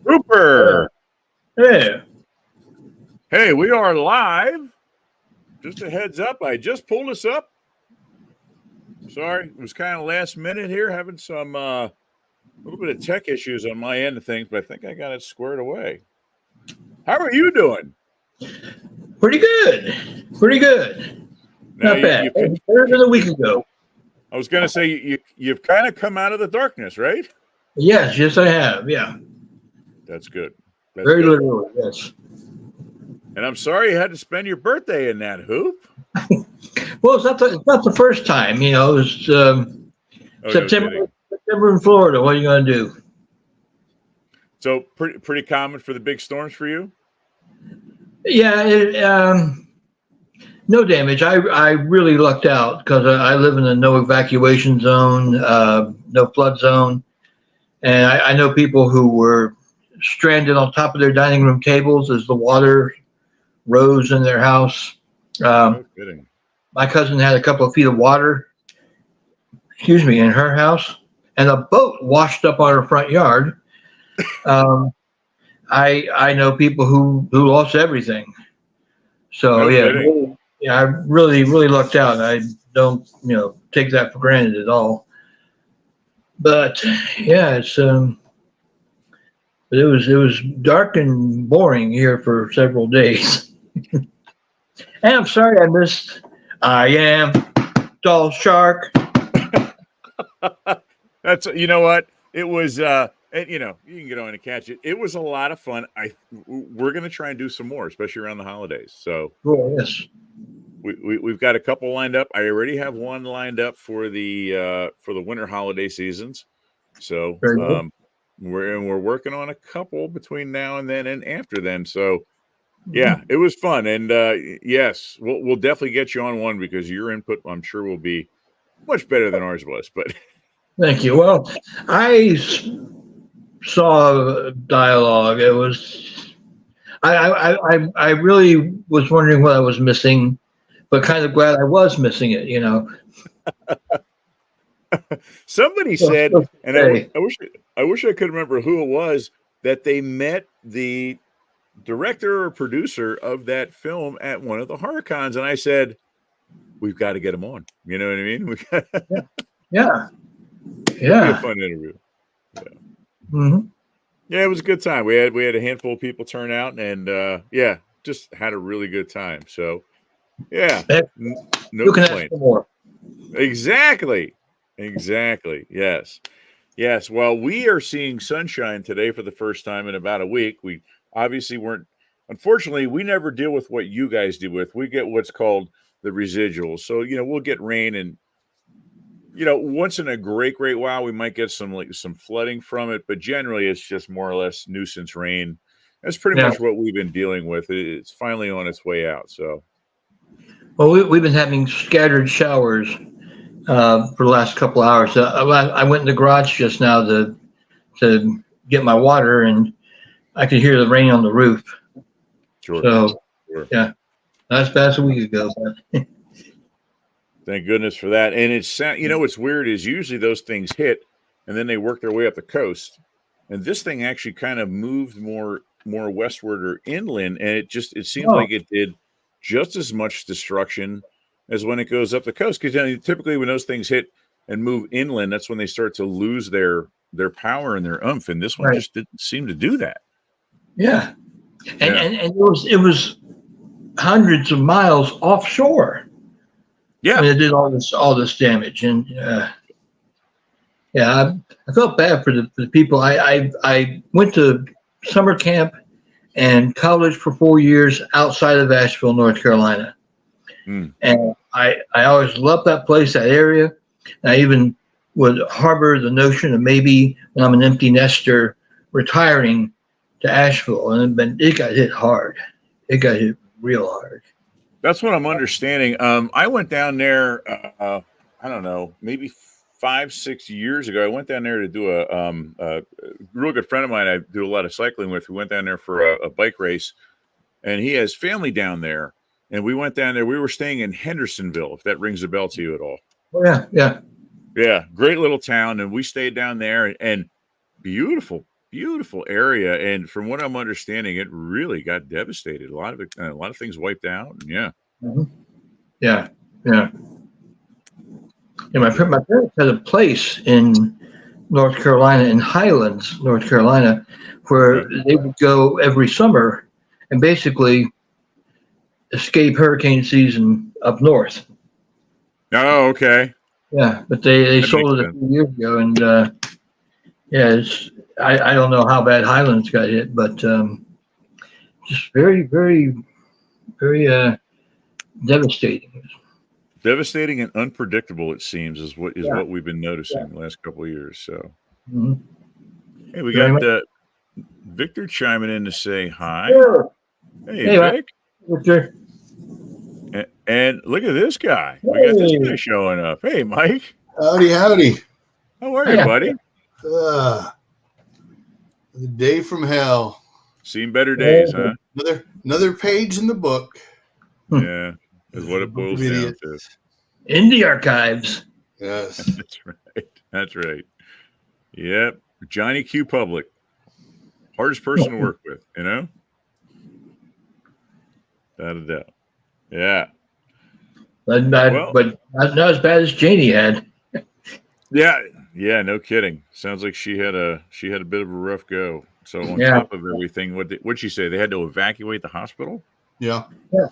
Rupert. Hey. Hey, we are live. Just a heads up, I just pulled us up. Sorry, it was kind of last minute here, having some little bit of tech issues on my end of things, but I think I got it squared away. How are you doing? Pretty good. Pretty good. Now, Not bad. Better than a week ago. I was going to say you've kind of come out of the darkness, right? Yes, I have. Yeah. That's good. That's Very good. literally, yes. And I'm sorry you had to spend your birthday in that hoop. Well, it's not the first time. You know, it was September in Florida. What are you going to do? So pretty common for the big storms for you? Yeah. No damage. I really lucked out because I live in a no evacuation zone, no flood zone, and I know people who were stranded on top of their dining room tables as the water rose in their house. No kidding. My cousin had a couple of feet of water, in her house, and a boat washed up on her front yard. I know people who lost everything. So I really lucked out. I don't take that for granted at all. But yeah, it was dark and boring here for several days. And I'm sorry I missed. I am Doll Shark. That's what it was. And you can get on and catch it. It was a lot of fun. We're going to try and do some more, especially around the holidays. So cool. Yes, we've got a couple lined up. I already have one lined up for the winter holiday seasons. So we're working on a couple between now and then and after then. So yeah, it was fun. And yes, we'll definitely get you on one because your input, I'm sure, will be much better than ours was. But thank you. Well, I saw dialogue. It was I really was wondering what I was missing, but kind of glad I was missing it. Somebody said, and I wish I could remember who it was, that they met the director or producer of that film at one of the horror cons, and I said, we've got to get him on. You know what I mean? Yeah. It'd be a fun interview. Yeah. Mm-hmm. Yeah, it was a good time. We had a handful of people turn out, and just had a really good time. So yeah, no you can complaint. ask for more. Exactly. Yes. Well, we are seeing sunshine today for the first time in about a week. We obviously weren't. Unfortunately, we never deal with what you guys deal with. We get what's called the residuals. So we'll get rain, and once in a great while we might get some flooding from it, but generally it's just more or less nuisance rain. That's pretty much what we've been dealing with. It's finally on its way out. So, well, we've been having scattered showers for the last couple of hours. I went in the garage just now to get my water, and I could hear the rain on the roof. Sure. So, yeah, not as bad as a week ago. But thank goodness for that. And it's what's weird is usually those things hit, and then they work their way up the coast. And this thing actually kind of moved more westward or inland, and it seems like it did just as much destruction as when it goes up the coast. Because typically when those things hit and move inland, that's when they start to lose their power and their oomph. And this one just didn't seem to do that. Yeah, and it was hundreds of miles offshore. Yeah, when it did all this damage, and I felt bad for the people. I went to summer camp and college for 4 years outside of Asheville, North Carolina. And I always loved that place, that area. And I even would harbor the notion of maybe when I'm an empty nester retiring to Asheville. And it got hit hard. It got hit real hard. That's what I'm understanding. I went down there, I don't know, maybe 5-6 years ago. I went down there to do a real good friend of mine I do a lot of cycling with. We went down there for a bike race, and he has family down there. And we went down there. We were staying in Hendersonville, if that rings a bell to you at all. Oh, yeah. Yeah, great little town. And we stayed down there. And beautiful, beautiful area. And from what I'm understanding, it really got devastated. A lot of things wiped out. Yeah. Mhm. Yeah, yeah. Yeah, my parents had a place in North Carolina, in Highlands, North Carolina, where Okay. they would go every summer and basically escape hurricane season up north. Oh, okay. Yeah, but they That makes sold it a sense. few years ago, and yeah, I don't know how bad Highlands got hit, but just very, very, very devastating. Devastating and unpredictable, it seems, is Yeah, what we've been yeah. noticing the last couple of years. So, Mhm. hey, we Very got much. Victor chiming in to say hi. Sure. Hey, Hey, Vic. Victor. And look at this guy. We got this guy Hey. showing up. Hey, Mike. Howdy, howdy. How are you, Hiya. buddy? Uh, the day from hell. Seen better days, Oh. huh? Another page in the book. Hmm. Yeah, is The what it book boils of down idiots. to. In the archives. Yes. That's right. That's right. Yep. Johnny Q Public. Hardest person to work with, you know? Without a doubt. Yeah. Well, But not as bad as Janie had. yeah. Yeah, no kidding. Sounds like she had a bit of a rough go. So on Yeah. top of everything, what'd she say? They had to evacuate the hospital? Yeah. Yeah.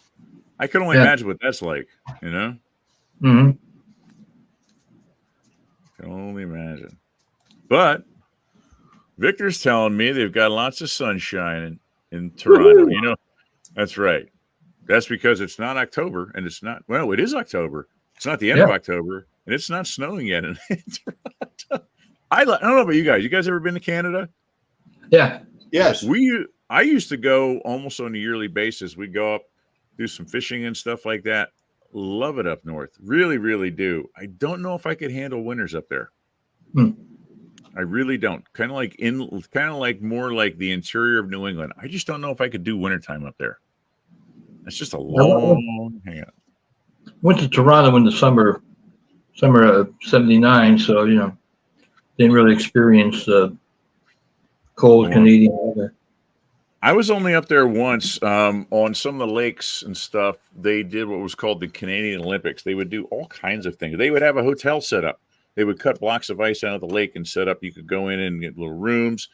I can only Yeah. imagine what that's like, you know? Hmm. Can only imagine. But Victor's telling me they've got lots of sunshine in Toronto. Woohoo. You know, that's right. That's because it's not October and it's not, well, it is October. It's not the end of Yeah. October and it's not snowing yet in Toronto. I don't know about you guys. You guys ever been to Canada? Yeah. Yes. I used to go almost on a yearly basis. We'd go up, do some fishing and stuff like that. Love it up north. Really, really do. I don't know if I could handle winters up there. Hmm. I really don't. Kind of like more like the interior of New England. I just don't know if I could do wintertime up there. It's just a I long hang on. went to Toronto in the summer of '79, so didn't really experience the cold Well, Canadian weather. I was only up there once on some of the lakes and stuff. They did what was called the Canadian Olympics. They would do all kinds of things. They would have a hotel set up. They would cut blocks of ice out of the lake and set up. You could go in and get little rooms.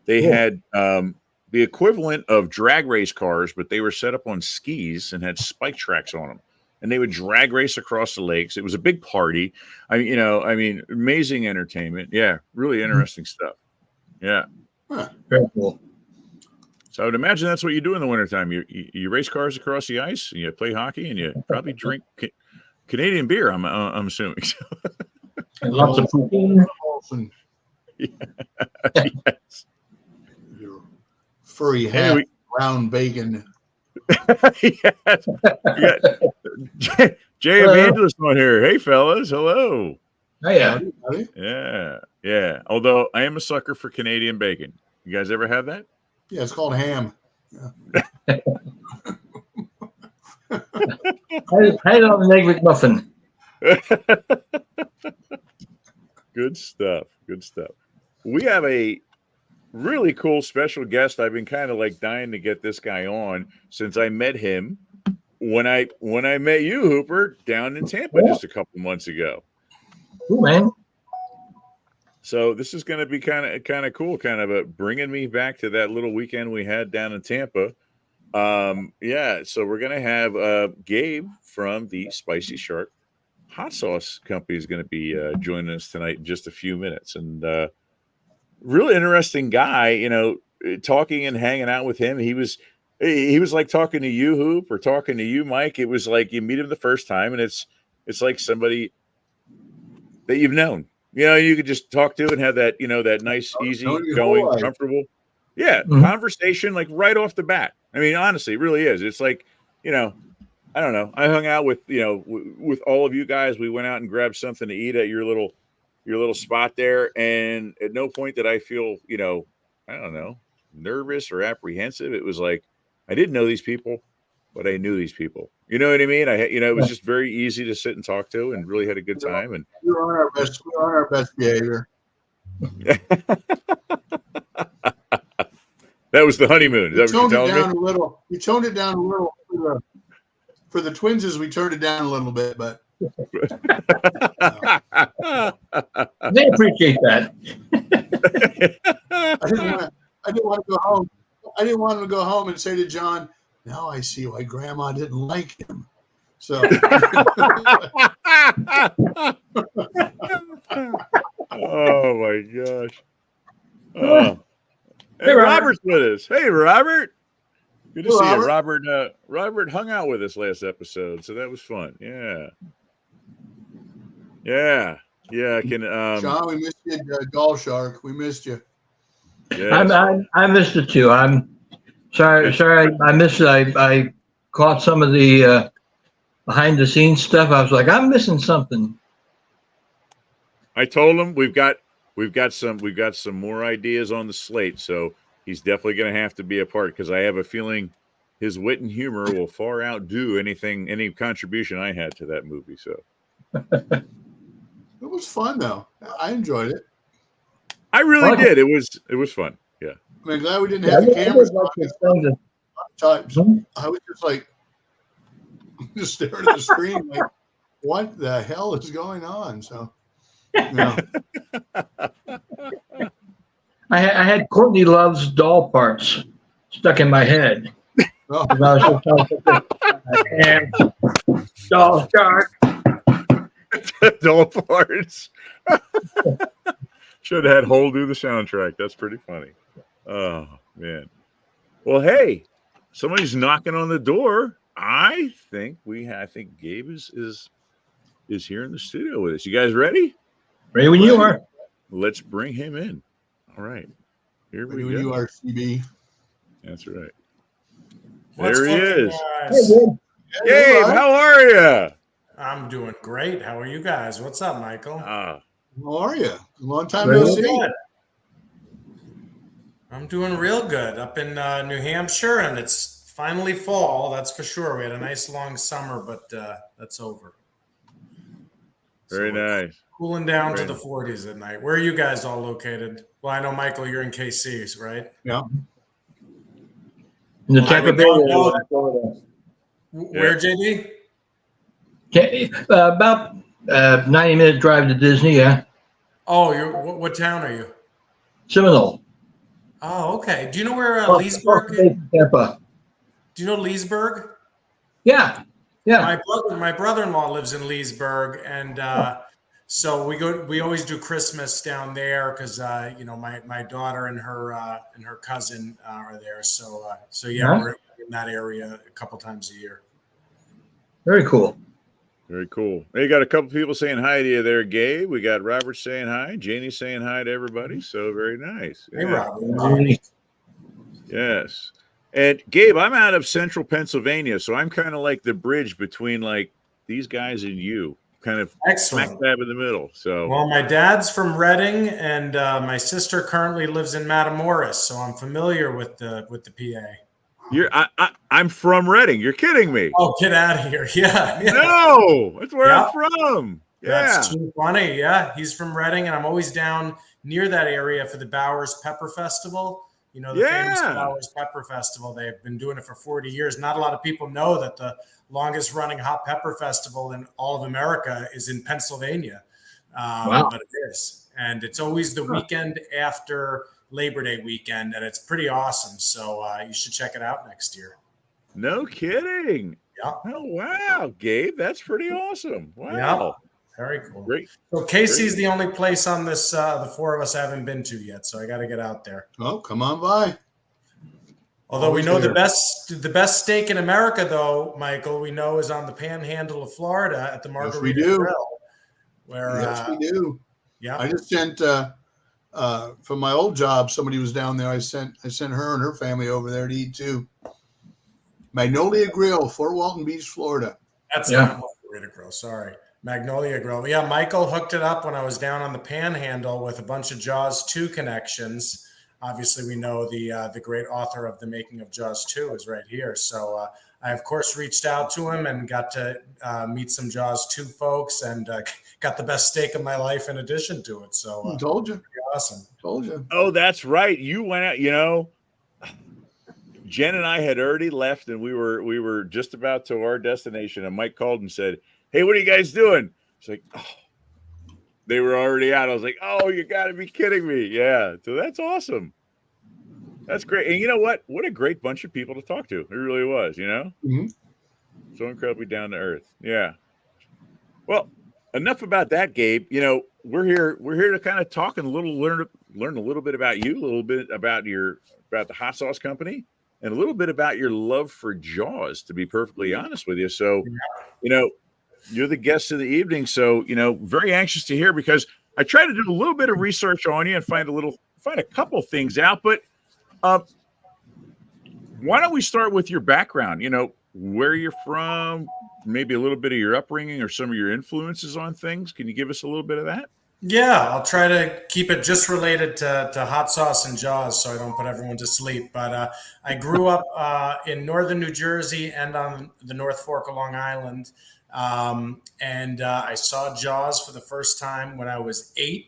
They Cool. had the equivalent of drag race cars, but they were set up on skis and had spike tracks on them. And they would drag race across the lakes. It was a big party. Amazing entertainment. Yeah, really interesting stuff. Yeah. Huh. Very cool. So I would imagine that's what you do in the wintertime. You race cars across the ice, and you play hockey, and you probably drink Canadian beer. I'm assuming. And lots of poutine. And Yes. your furry Hey, hat, round bacon. yes. We got Jay Evangelist on here. Hey, fellas. Hello. Oh, yeah. Howdy, howdy. Yeah. Yeah. Although I am a sucker for Canadian bacon. You guys ever have that? Yeah, it's called ham. I had it on an egg McMuffin. Good stuff. Good stuff. We have a really cool special guest. I've been kind of like dying to get this guy on since I met him when I met you, Hooper, down in Tampa just a couple months ago. Cool, man. So this is going to be kind of cool, kind of bringing me back to that little weekend we had down in Tampa. Yeah, so we're going to have Gabe from the Spicy Shark Hot Sauce Company is going to be joining us tonight in just a few minutes, and really interesting guy. Talking and hanging out with him, he was like talking to you, Hoop, or talking to you, Mike. It was like you meet him the first time, and it's like somebody that you've known. You could just talk to and have that, that nice, easy Knowing your going, whole life. comfortable. Yeah, Mhm. conversation like right off the bat. I mean, honestly, it really is. It's like, I don't know. I hung out with, with all of you guys. We went out and grabbed something to eat at your little spot there, and at no point did I feel, I don't know, nervous or apprehensive. It was like I didn't know these people, but I knew these people. You know what I mean? It was just very easy to sit and talk to, and really had a good time. And We were on our best behavior. That was the honeymoon. Is We that what toned you're it telling down me? a little. We toned it down a little for the twinses. We turned it down a little bit, but They appreciate that. I didn't want. I didn't want to go home. I didn't want him to go home and say to John, "Now I see why Grandma didn't like him." So, Oh my gosh. Oh. Hey, And Robert. Robert's with us. Hey, Robert. Good to Hey, see you. Robert. Robert hung out with us last episode, so that was fun. Yeah. Yeah. Yeah, I can John, we missed you, Doll Shark. We missed you. yes. I missed it too. I'm sorry. I missed it. I caught some of the behind the scenes stuff. I was like, I'm missing something. I told him we've got some more ideas on the slate, so he's definitely going to have to be a part because I have a feeling his wit and humor will far outdo any contribution I had to that movie. So It was fun though. I enjoyed it. I really Okay. did. It was fun. Yeah. I'm glad we didn't Yeah, have the I cameras did like on to us explain the- times. Hmm? I was just like, just staring at the screen, like, what the hell is going on? So, yeah. I had Courtney Love's doll parts stuck in my head. Oh, I was just like, "Damn, doll shark." Doll parts. Should have had Hole do the soundtrack. That's pretty funny. Oh man. Well, hey, somebody's knocking on the door. I think Gabe is here in the studio with us. You guys ready? Ready when you are. Let's bring him in. All right. Here we when go. you are CB. That's right. What's There he cooking, is. guys? Gabe, how are you? I'm doing great. How are you guys? What's up, Michael? How are you? Long time Very no well. see. Good. I'm doing real good up in New Hampshire, and it's finally fall. That's for sure. We had a nice long summer, but that's over. Very we're nice. Cooling down Very to the nice. 40s at night. Where are you guys all located? Well, I know, Michael, you're in KC, right? Yeah. In the Well, Tampa I Bay would area, know that. Florida. Where, JD? About 90-minute drive to Disney. Yeah, Oh, what town are you? Seminole. Oh, okay. Do you know where Across Leesburg the bay is? from Tampa. Do you know Leesburg? Yeah. My brother-in-law lives in Leesburg, and so we always do Christmas down there because my daughter and her cousin are there. So yeah, Huh? we're in that area a couple times a year. Very cool. Very cool. Hey, you got a couple people saying hi to you there, Gabe. We got Robert saying hi. Janie saying hi to everybody. So very nice. Hey, Yeah. Rob. Yes. And Gabe, I'm out of central Pennsylvania, so I'm kind of like the bridge between like these guys and you, kind of smack Excellent. dab in the middle. So Well, my dad's from Reading, and my sister currently lives in Matamoros, so I'm familiar with the PA. I'm from Reading. You're kidding me. Oh, get out of here! Yeah. No, that's where Yeah. I'm from. Yeah. That's too funny. Yeah, he's from Reading, and I'm always down near that area for the Bowers Pepper Festival. You know, the famous Bowers Pepper Festival. They've been doing it for 40 years. Not a lot of people know that the longest running hot pepper festival in all of America is in Pennsylvania. Wow. But it is. And it's always the weekend after Labor Day weekend, and it's pretty awesome. So you should check it out next year. No kidding. Yeah. Oh, wow, Gabe. That's pretty awesome. Wow. Yeah. Very cool. Great. So Casey's the only place on this, the four of us haven't been to yet. So I got to get out there. Oh, come on by. Although we know Always the best steak in America, though, Michael, we know is on the Panhandle of Florida at the Margarita Grill. Where Yes, we do. Yeah. I just sent from my old job. Somebody was down there. I sent her and her family over there to eat too. Magnolia Grill, Fort Walton Beach, Florida. That's not Margarita Grill. Sorry. Magnolia Grill. Yeah, Michael hooked it up when I was down on the Panhandle with a bunch of Jaws 2 connections. Obviously, we know the great author of The Making of Jaws 2 is right here. So I of course reached out to him and got to meet some Jaws 2 folks, and got the best steak of my life in addition to it. So told you, awesome. told you. Oh, that's right. You went out. You know, Jen and I had already left, and we were just about to our destination. And Mike called and said, "Hey, what are you guys doing?" It's like, oh, they were already out. I was like, "Oh, you got to be kidding me!" Yeah, so that's awesome. That's great. And you know what? What a great bunch of people to talk to. It really was. You know, so incredibly down to earth. Yeah. Well, enough about that, Gabe. You know, we're here to kind of talk and learn a little bit about you, a little bit about the hot sauce company, and a little bit about your love for Jaws, to be perfectly honest with you. So, you know, you're the guest of the evening. So, you know, very anxious to hear, because I tried to do a little bit of research on you and find a couple things out. But why don't we start with your background? You know, where you're from, maybe a little bit of your upbringing or some of your influences on things. Can you give us a little bit of that? Yeah, I'll try to keep it just related to hot sauce and Jaws so I don't put everyone to sleep. But I grew up in northern New Jersey and on the North Fork of Long Island. And I saw Jaws for the first time when I was 8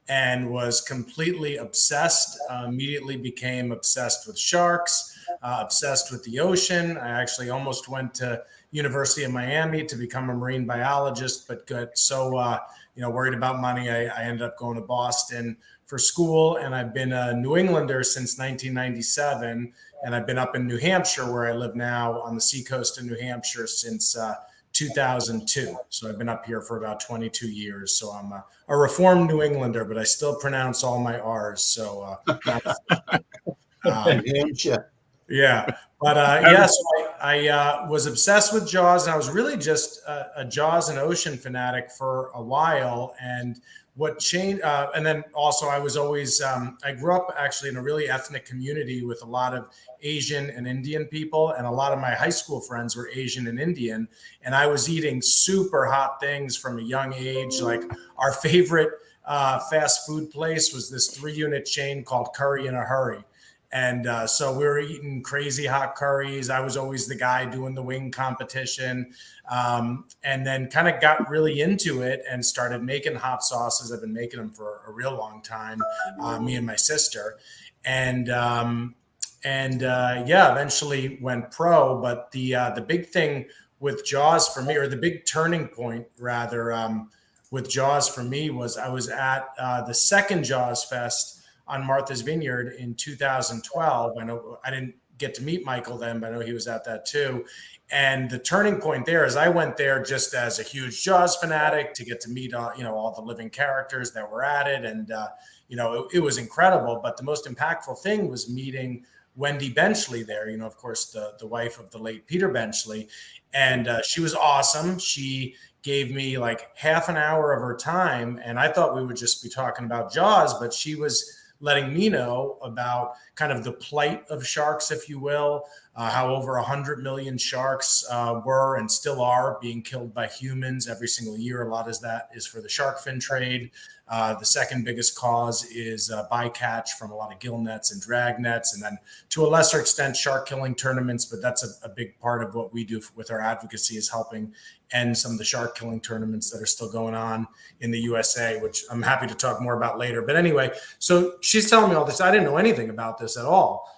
and was completely obsessed. Immediately became obsessed with sharks, obsessed with the ocean. I actually almost went to University of Miami to become a marine biologist, but got so worried about money, I ended up going to Boston for school. And I've been a New Englander since 1997, and I've been up in New Hampshire, where I live now, on the seacoast of New Hampshire since 2002. So I've been up here for about 22 years. So I'm a reformed New Englander, but I still pronounce all my R's. So yeah. But yes, I was obsessed with Jaws, and I was really just a Jaws and ocean fanatic for a while. And what changed, and then also I was always, I grew up actually in a really ethnic community with a lot of Asian and Indian people, and a lot of my high school friends were Asian and Indian. And I was eating super hot things from a young age. Like our favorite fast food place was this 3-unit chain called Curry in a Hurry. And so we were eating crazy hot curries. I was always the guy doing the wing competition, and then kind of got really into it and started making hot sauces. I've been making them for a real long time, me and my sister. And eventually went pro. But the big thing with Jaws for me, or the big turning point rather, with Jaws for me, was I was at the second Jaws Fest on Martha's Vineyard in 2012. I know I didn't get to meet Michael then, but I know he was at that too. And the turning point there is I went there just as a huge Jaws fanatic to get to meet all the living characters that were at it. And it was incredible. But the most impactful thing was meeting Wendy Benchley there, of course, the wife of the late Peter Benchley. And she was awesome. She gave me like half an hour of her time, and I thought we would just be talking about Jaws, but she was letting me know about kind of the plight of sharks, if you will, how over 100 million sharks were and still are being killed by humans every single year. A lot of that is for the shark fin trade. The second biggest cause is bycatch from a lot of gill nets and drag nets, and then to a lesser extent, shark killing tournaments. But that's a big part of what we do with our advocacy, is helping end some of the shark killing tournaments that are still going on in the USA, which I'm happy to talk more about later. But anyway, so she's telling me all this. I didn't know anything about this at all.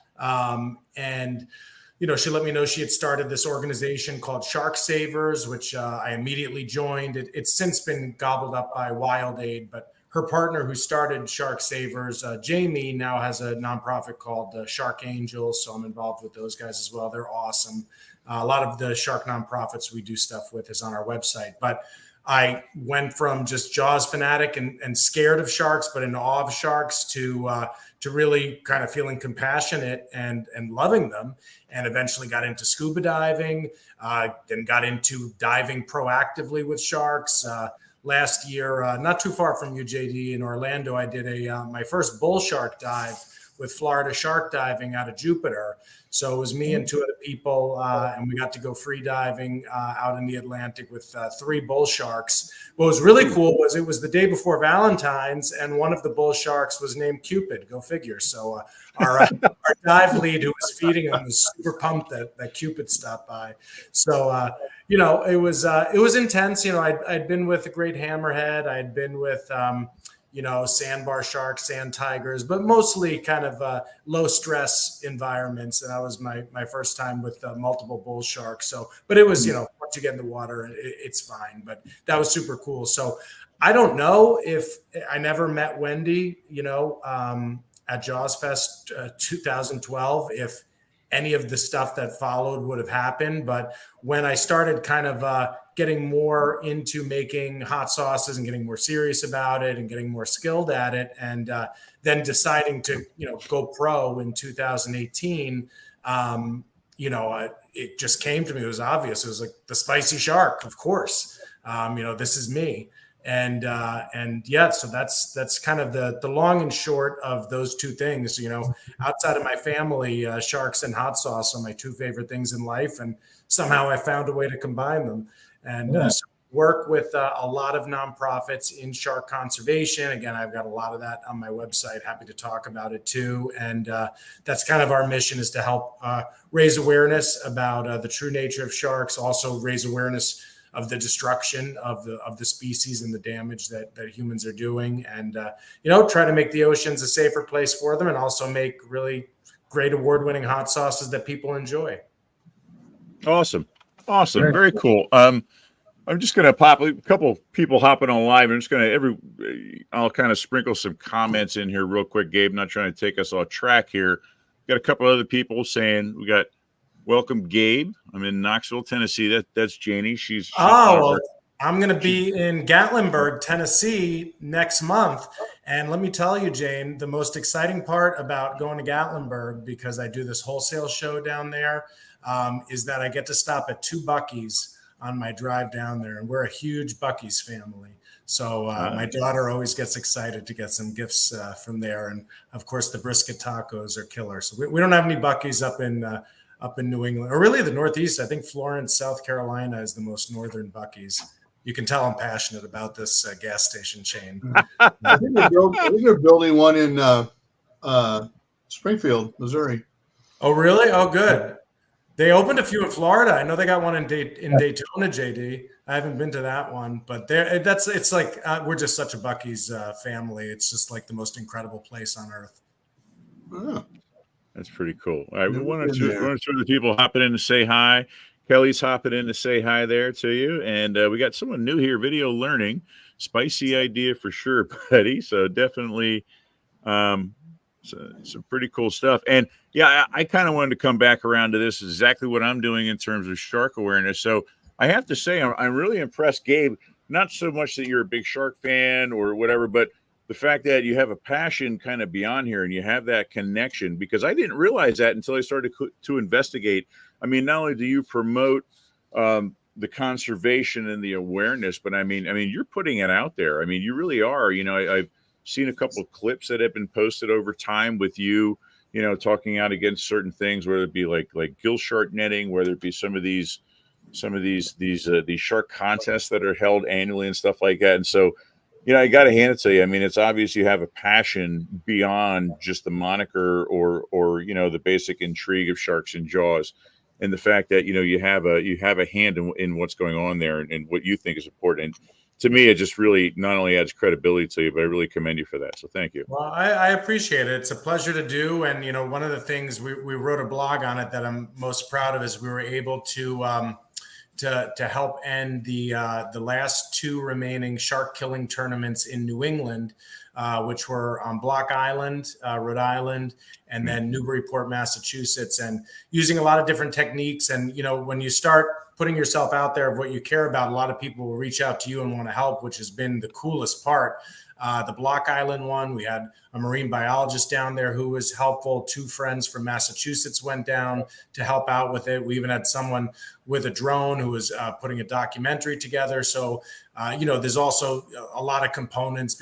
She let me know she had started this organization called Shark Savers, which I immediately joined. It's since been gobbled up by Wild Aid, but her partner who started Shark Savers, Jamie, now has a nonprofit called Shark Angels. So I'm involved with those guys as well. They're awesome. A lot of the shark nonprofits we do stuff with is on our website. But I went from just Jaws fanatic and scared of sharks, but in awe of sharks, to really kind of feeling compassionate and loving them, and eventually got into scuba diving, then got into diving proactively with sharks. Last year, not too far from UJD in Orlando, I did my first bull shark dive with Florida Shark Diving out of Jupiter. So it was me and two other people, and we got to go free diving out in the Atlantic with 3 bull sharks. What was really cool was it was the day before Valentine's, and one of the bull sharks was named Cupid. Go figure. So our dive lead who was feeding him was super pumped that Cupid stopped by. So it was intense. I'd been with a great hammerhead. I'd been with sandbar sharks, sand tigers, but mostly kind of low stress environments. And that was my first time with multiple bull sharks. So, but it was, once you get in the water, it's fine, but that was super cool. So I don't know if I never met Wendy, at Jaws Fest 2012, if any of the stuff that followed would have happened. But when I started kind of getting more into making hot sauces and getting more serious about it and getting more skilled at it, and then deciding to, go pro in 2018, it just came to me. It was obvious. It was like the spicy shark, of course. This is me. And yeah, so that's kind of the long and short of those two things. Outside of my family, sharks and hot sauce are my 2 favorite things in life, and somehow I found a way to combine them. And so work with a lot of nonprofits in shark conservation. Again, I've got a lot of that on my website. Happy to talk about it too. And that's kind of our mission, is to help raise awareness about the true nature of sharks. Also raise awareness of the destruction of the species and the damage that humans are doing, and try to make the oceans a safer place for them, and also make really great award-winning hot sauces that people enjoy. Awesome. Very cool. I'm just going to pop a couple people hopping on live. I'm just going to I'll kind of sprinkle some comments in here real quick, Gabe. Not trying to take us off track here. Got a couple other people saying we got. Welcome, Gabe. I'm in Knoxville, Tennessee. That's Janie. She's well, I'm going to be in Gatlinburg, Tennessee next month. And let me tell you, Jane, the most exciting part about going to Gatlinburg, because I do this wholesale show down there, is that I get to stop at 2 Buc-ee's on my drive down there. And we're a huge Buc-ee's family. So my daughter always gets excited to get some gifts from there. And of course, the brisket tacos are killer. So we don't have any Buc-ee's up in New England, or really the Northeast. I think Florence, South Carolina is the most northern Buc-ee's. You can tell I'm passionate about this gas station chain. I think they're building one in Springfield, Missouri. Oh, really? Oh, good. They opened a few in Florida. I know they got one in Daytona, JD. I haven't been to that one, but it's like we're just such a Buc-ee's family. It's just like the most incredible place on earth. Oh. That's pretty cool. All right, one or two of the people hopping in to say hi. Kelly's hopping in to say hi there to you. And we got someone new here, video learning. Spicy idea for sure, buddy. So definitely some pretty cool stuff. And yeah, I kind of wanted to come back around to this, exactly what I'm doing in terms of shark awareness. So I have to say, I'm really impressed, Gabe, not so much that you're a big shark fan or whatever, but the fact that you have a passion kind of beyond here and you have that connection, because I didn't realize that until I started to investigate. I mean, not only do you promote the conservation and the awareness, but I mean, you're putting it out there. I mean, you really are. I've seen a couple of clips that have been posted over time with you, talking out against certain things, whether it be like gill shark netting, whether it be some of these shark contests that are held annually and stuff like that. And so, I got to hand it to you. I mean, it's obvious you have a passion beyond just the moniker or the basic intrigue of Sharks and Jaws, and the fact that you have a hand in what's going on there and what you think is important. And to me, it just really not only adds credibility to you, but I really commend you for that. So thank you. Well, I appreciate it. It's a pleasure to do. And one of the things we wrote a blog on it that I'm most proud of is we were able to help end the last 2 remaining shark killing tournaments in New England, which were on Block Island, Rhode Island, and then Newburyport, Massachusetts, and using a lot of different techniques. And, when you start putting yourself out there of what you care about, a lot of people will reach out to you and want to help, which has been the coolest part. The Block Island one, we had a marine biologist down there who was helpful. 2 friends from Massachusetts went down to help out with it. We even had someone with a drone who was putting a documentary together. So, there's also a lot of components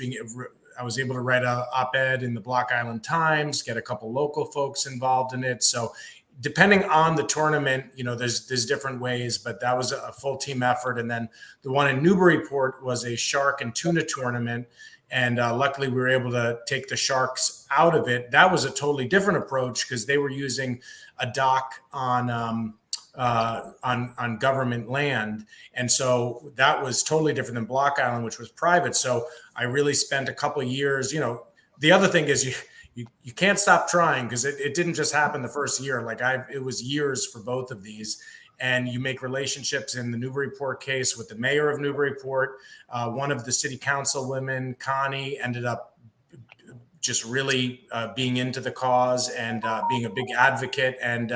I was able to write an op-ed in the Block Island Times, get a couple local folks involved in it. So depending on the tournament, there's different ways, but that was a full team effort. And then the one in Newburyport was a shark and tuna tournament. And luckily, we were able to take the sharks out of it. That was a totally different approach because they were using a dock on government land, and so that was totally different than Block Island, which was private. So I really spent a couple of years. The other thing is you can't stop trying because it didn't just happen the first year. It was years for both of these. And you make relationships. In the Newburyport case with the mayor of Newburyport, one of the city council women, Connie, ended up just really being into the cause and being a big advocate. And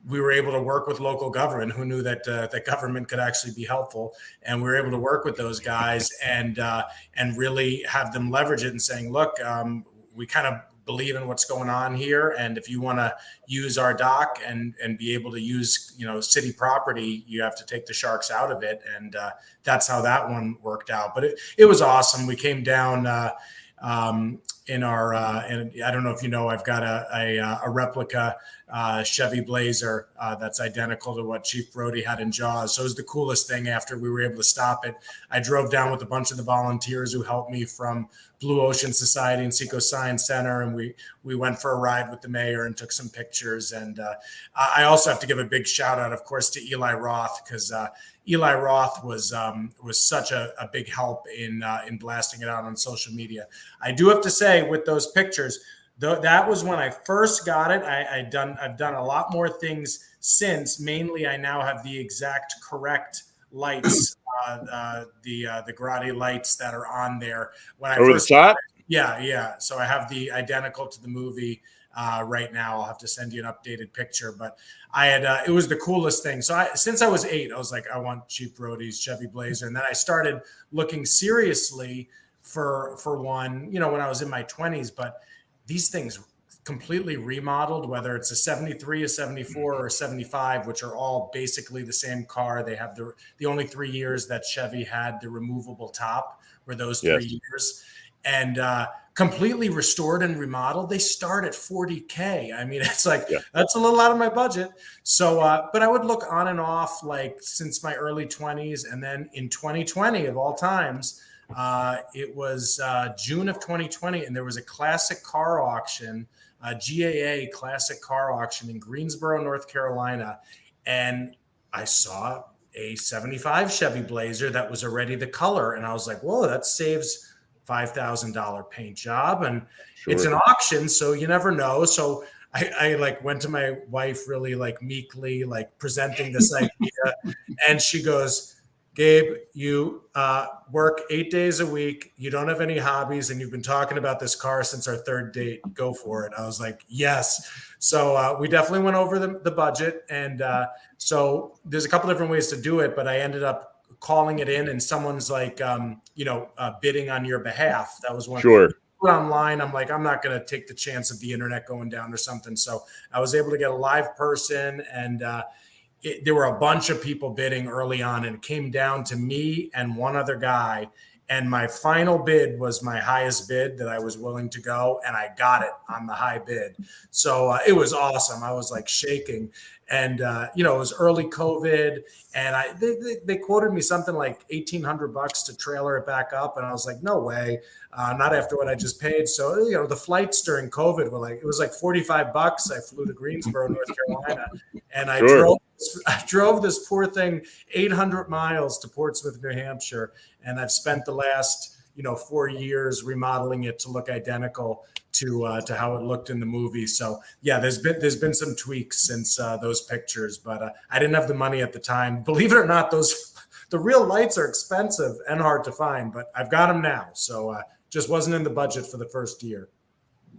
we were able to work with local government. Who knew that that government could actually be helpful? And we were able to work with those guys and really have them leverage it and saying, look, we kind of believe in what's going on here, and if you want to use our dock and be able to use city property, you have to take the sharks out of it. And that's how that one worked out. But it was awesome. We came down in our and I don't know if I've got a replica Chevy Blazer that's identical to what Chief Brody had in Jaws. So it was the coolest thing. After we were able to stop it, I drove down with a bunch of the volunteers who helped me from Blue Ocean Society and Seco Science Center, and we went for a ride with the mayor and took some pictures. And I also have to give a big shout out, of course, to Eli Roth, because Eli Roth was such a big help in blasting it out on social media. I do have to say, with those pictures, that was when I first got it. I've done a lot more things since. Mainly, I now have the exact correct lights, the Grotti lights that are on there. When I over first the top, yeah. So I have the identical to the movie right now. I'll have to send you an updated picture, but I had it was the coolest thing. So since I was 8, I was like, I want Chief Brody's Chevy Blazer, and then I started looking seriously for one, when I was in my 20s. But these things completely remodeled, whether it's a 73, a 74, or a 75, which are all basically the same car. They have the only 3 years that Chevy had the removable top were those 3 years. And completely restored and remodeled, they start at $40K. I mean, it's like, that's a little out of my budget. So, but I would look on and off since my early 20s. And then in 2020 of all times, it was June of 2020, and there was a classic car auction, GAA classic car auction in Greensboro, North Carolina. And I saw a 75 Chevy Blazer that was already the color. And I was like, whoa, that saves $5,000 paint job. And it's an auction, so you never know. So I went to my wife really meekly, presenting this idea. And she goes, Gabe, you work 8 days a week. You don't have any hobbies, and you've been talking about this car since our third date. Go for it. I was like, yes. So we definitely went over the budget. And so there's a couple different ways to do it, but I ended up calling it in, and someone's bidding on your behalf. That was one. Sure. Online, I'm like, I'm not going to take the chance of the internet going down or something. So I was able to get a live person, and there were a bunch of people bidding early on, and it came down to me and one other guy. And my final bid was my highest bid that I was willing to go, and I got it on the high bid. So it was awesome. I was shaking. And it was early COVID, and they quoted me something like $1,800 to trailer it back up, and I was like, no way, not after what I just paid. So the flights during COVID were it was $45. I flew to Greensboro, North Carolina, and I drove this poor thing 800 miles to Portsmouth, New Hampshire, and I've spent the last 4 years remodeling it to look identical to how it looked in the movie. So yeah, there's been some tweaks since those pictures, but I didn't have the money at the time. Believe it or not, the real lights are expensive and hard to find, but I've got them now. So just wasn't in the budget for the first year.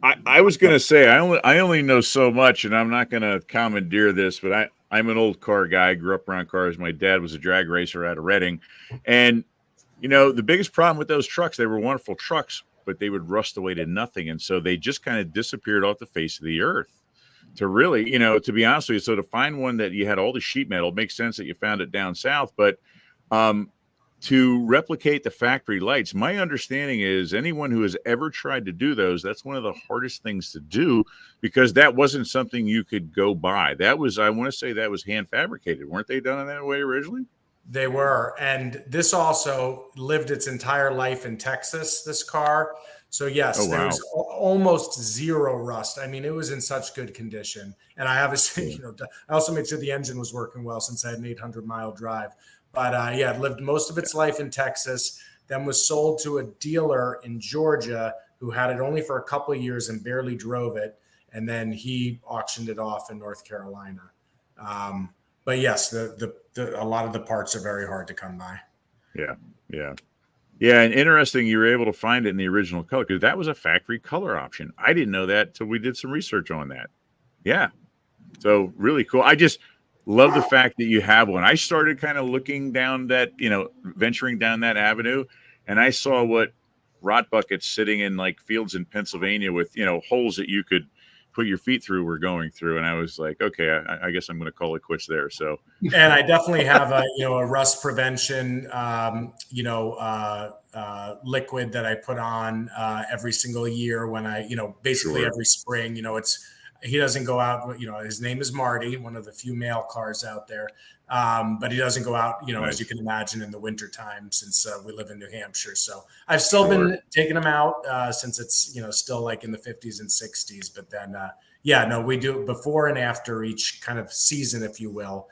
I was going to say, I only know so much, and I'm not going to commandeer this, but I'm an old car guy. I grew up around cars. My dad was a drag racer out of Reading. And, the biggest problem with those trucks, they were wonderful trucks, but they would rust away to nothing. And so they just kind of disappeared off the face of the earth. To really, to be honest with you, so to find one that you had all the sheet metal, it makes sense that you found it down south. But to replicate the factory lights, my understanding is anyone who has ever tried to do those, that's one of the hardest things to do because that wasn't something you could go buy. That was, I want to say that was hand fabricated. Weren't they done in that way originally? They were. And this also lived its entire life in Texas, this car. So, yes, Oh, there wow. was almost zero rust. I mean, it was in such good condition. And I obviously, I also made sure the engine was working well since I had an 800-mile drive. But yeah, it lived most of its life in Texas, then was sold to a dealer in Georgia who had it only for a couple of years and barely drove it. And then he auctioned it off in North Carolina. But yes, a lot of the parts are very hard to come by. Yeah, yeah. Yeah, and interesting you were able to find it in the original color because that was a factory color option. I didn't know that till we did some research on that. Yeah. So really cool. I just love the fact that you have one. I started kind of looking down that, venturing down that avenue, and I saw what rot buckets sitting in like fields in Pennsylvania with, holes that you could put your feet through were going through. And I was like, okay, I guess I'm going to call it quits there. So, and I definitely have a rust prevention, liquid that I put on every single year when I, basically Sure. every spring, he doesn't go out, his name is Marty, one of the few male cars out there. But he doesn't go out, Nice. as you can imagine in the wintertime since we live in New Hampshire. So I've still been taking him out since it's, still like in the 50s and 60s. But then, we do before and after each kind of season, if you will.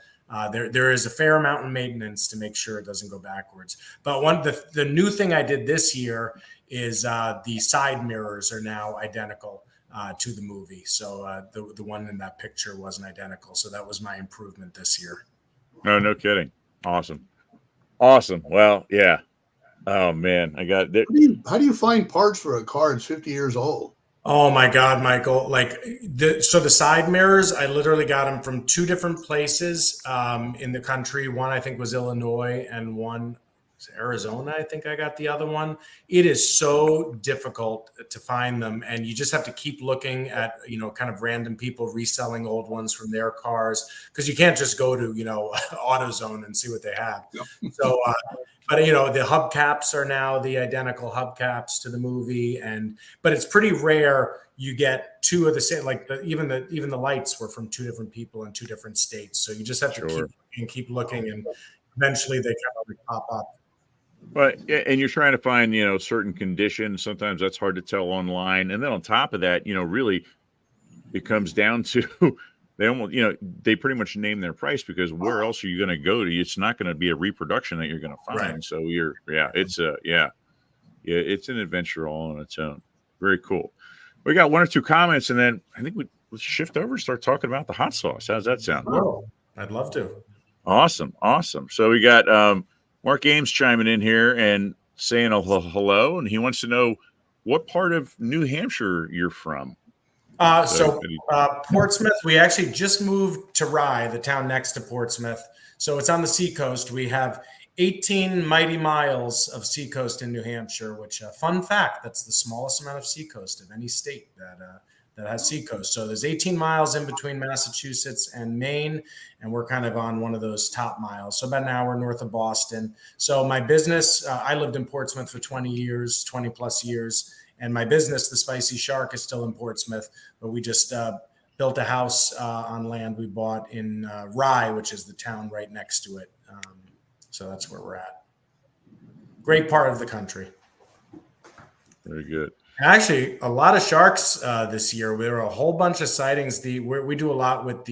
There is a fair amount of maintenance to make sure it doesn't go backwards. But the new thing I did this year is the side mirrors are now identical to the movie. So the one in that picture wasn't identical. So that was my improvement this year. No kidding. Awesome. Well, yeah. Oh man, I got it. How do you find parts for a car that's 50 years old? Oh my God, Michael! The side mirrors, I literally got them from two different places in the country. One I think was Illinois, and one was Arizona. I think I got the other one. It is so difficult to find them, and you just have to keep looking at kind of random people reselling old ones from their cars because you can't just go to AutoZone and see what they have. Yep. So. But the hubcaps are now the identical hubcaps to the movie, but it's pretty rare you get two of the same. Like even the lights were from two different people in two different states. So you just have to keep looking, and eventually they kind of pop up. But and you're trying to find certain conditions. Sometimes that's hard to tell online, and then on top of that, really, it comes down to. They almost, they pretty much name their price because where else are you going to go to? It's not going to be a reproduction that you're going to find. Right. So it's an adventure all on its own. Very cool. We got one or two comments, and then I think let's shift over and start talking about the hot sauce. How's that sound? Oh, I'd love to. Awesome. So we got Mark Ames chiming in here and saying a hello, and he wants to know what part of New Hampshire you're from. Portsmouth, we actually just moved to Rye, the town next to Portsmouth. So it's on the seacoast. We have 18 mighty miles of seacoast in New Hampshire, which, fun fact, that's the smallest amount of seacoast of any state that has seacoast. So there's 18 miles in between Massachusetts and Maine, and we're kind of on one of those top miles. So about an hour north of Boston. So my business, I lived in Portsmouth for 20 plus years. And my business, the Spicy Shark, is still in Portsmouth, but we just built a house on land we bought in Rye, which is the town right next to it. So that's where we're at. Great part of the country. Very good. Actually, a lot of sharks this year. There were a whole bunch of sightings. We do a lot with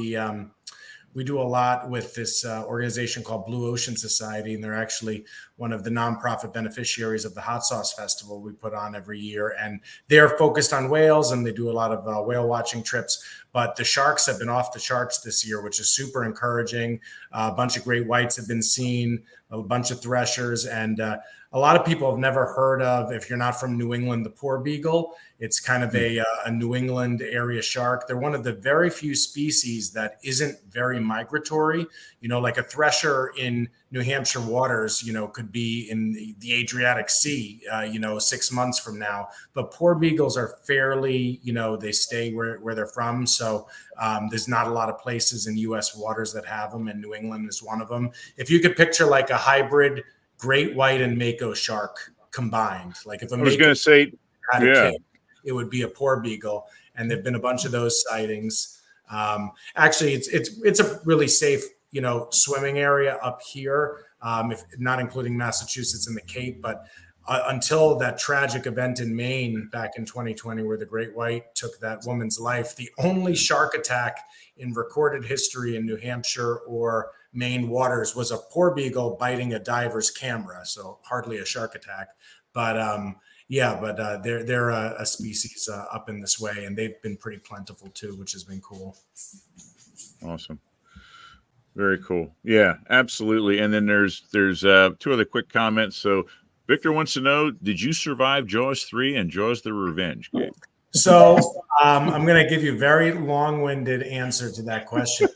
this organization called Blue Ocean Society, and they're actually one of the nonprofit beneficiaries of the Hot Sauce Festival we put on every year. And they're focused on whales, and they do a lot of whale watching trips. But the sharks have been off the charts this year, which is super encouraging. A bunch of great whites have been seen, a bunch of threshers, and a lot of people have never heard of, if you're not from New England, the poor beagle. It's kind of a New England area shark. They're one of the very few species that isn't very migratory. Like a thresher in New Hampshire waters, could be in the Adriatic Sea, 6 months from now. But poor beagles are fairly, they stay where they're from. So there's not a lot of places in U.S. waters that have them, and New England is one of them. If you could picture like a hybrid great white and mako shark combined. Like if a I was mako going to say, had a yeah. kid, it would be a poor beagle. And there've been a bunch of those sightings. Actually, it's a really safe, swimming area up here, if not including Massachusetts and the Cape. But until that tragic event in Maine back in 2020, where the great white took that woman's life, the only shark attack in recorded history in New Hampshire or Maine waters was a poor beagle biting a diver's camera. So hardly a shark attack, but they're a species up in this way, and they've been pretty plentiful too, which has been cool. Awesome. Very cool. Yeah, absolutely. And then there's two other quick comments. So Victor wants to know, did you survive Jaws 3 and Jaws the Revenge, Gabe? So I'm going to give you a very long-winded answer to that question.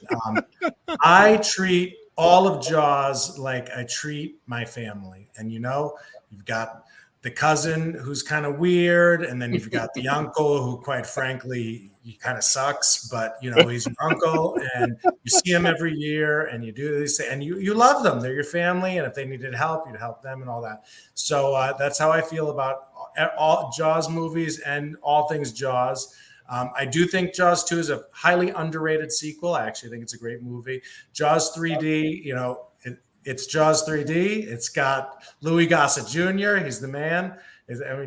I treat all of Jaws like I treat my family. And, you've got the cousin who's kind of weird, and then you've got the uncle who, quite frankly, he kind of sucks, but he's your uncle, and you see him every year, and you do this, and you love them. They're your family, and if they needed help, you'd help them and all that. So that's how I feel about all Jaws movies and all things Jaws. I do think Jaws 2 is a highly underrated sequel. I actually think it's a great movie. Jaws 3D, it's Jaws 3D. It's got Louis Gossett Jr. He's the man.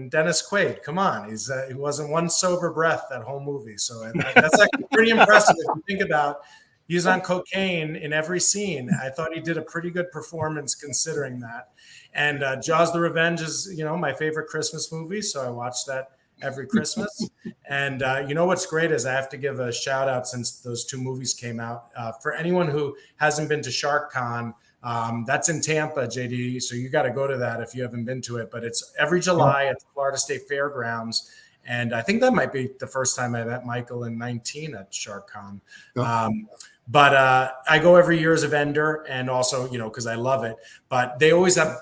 Dennis Quaid, come on. He wasn't one sober breath that whole movie. So that's actually pretty impressive if you think about he's on cocaine in every scene. I thought he did a pretty good performance considering that. And Jaws the Revenge is, my favorite Christmas movie. So I watch that every Christmas. And what's great is I have to give a shout out since those two movies came out. For anyone who hasn't been to SharkCon, that's in Tampa, JD. So you got to go to that if you haven't been to it. But it's every July at the Florida State Fairgrounds. And I think that might be the first time I met Michael in 2019 at SharkCon. But I go every year as a vendor, and also, because I love it. But they always have,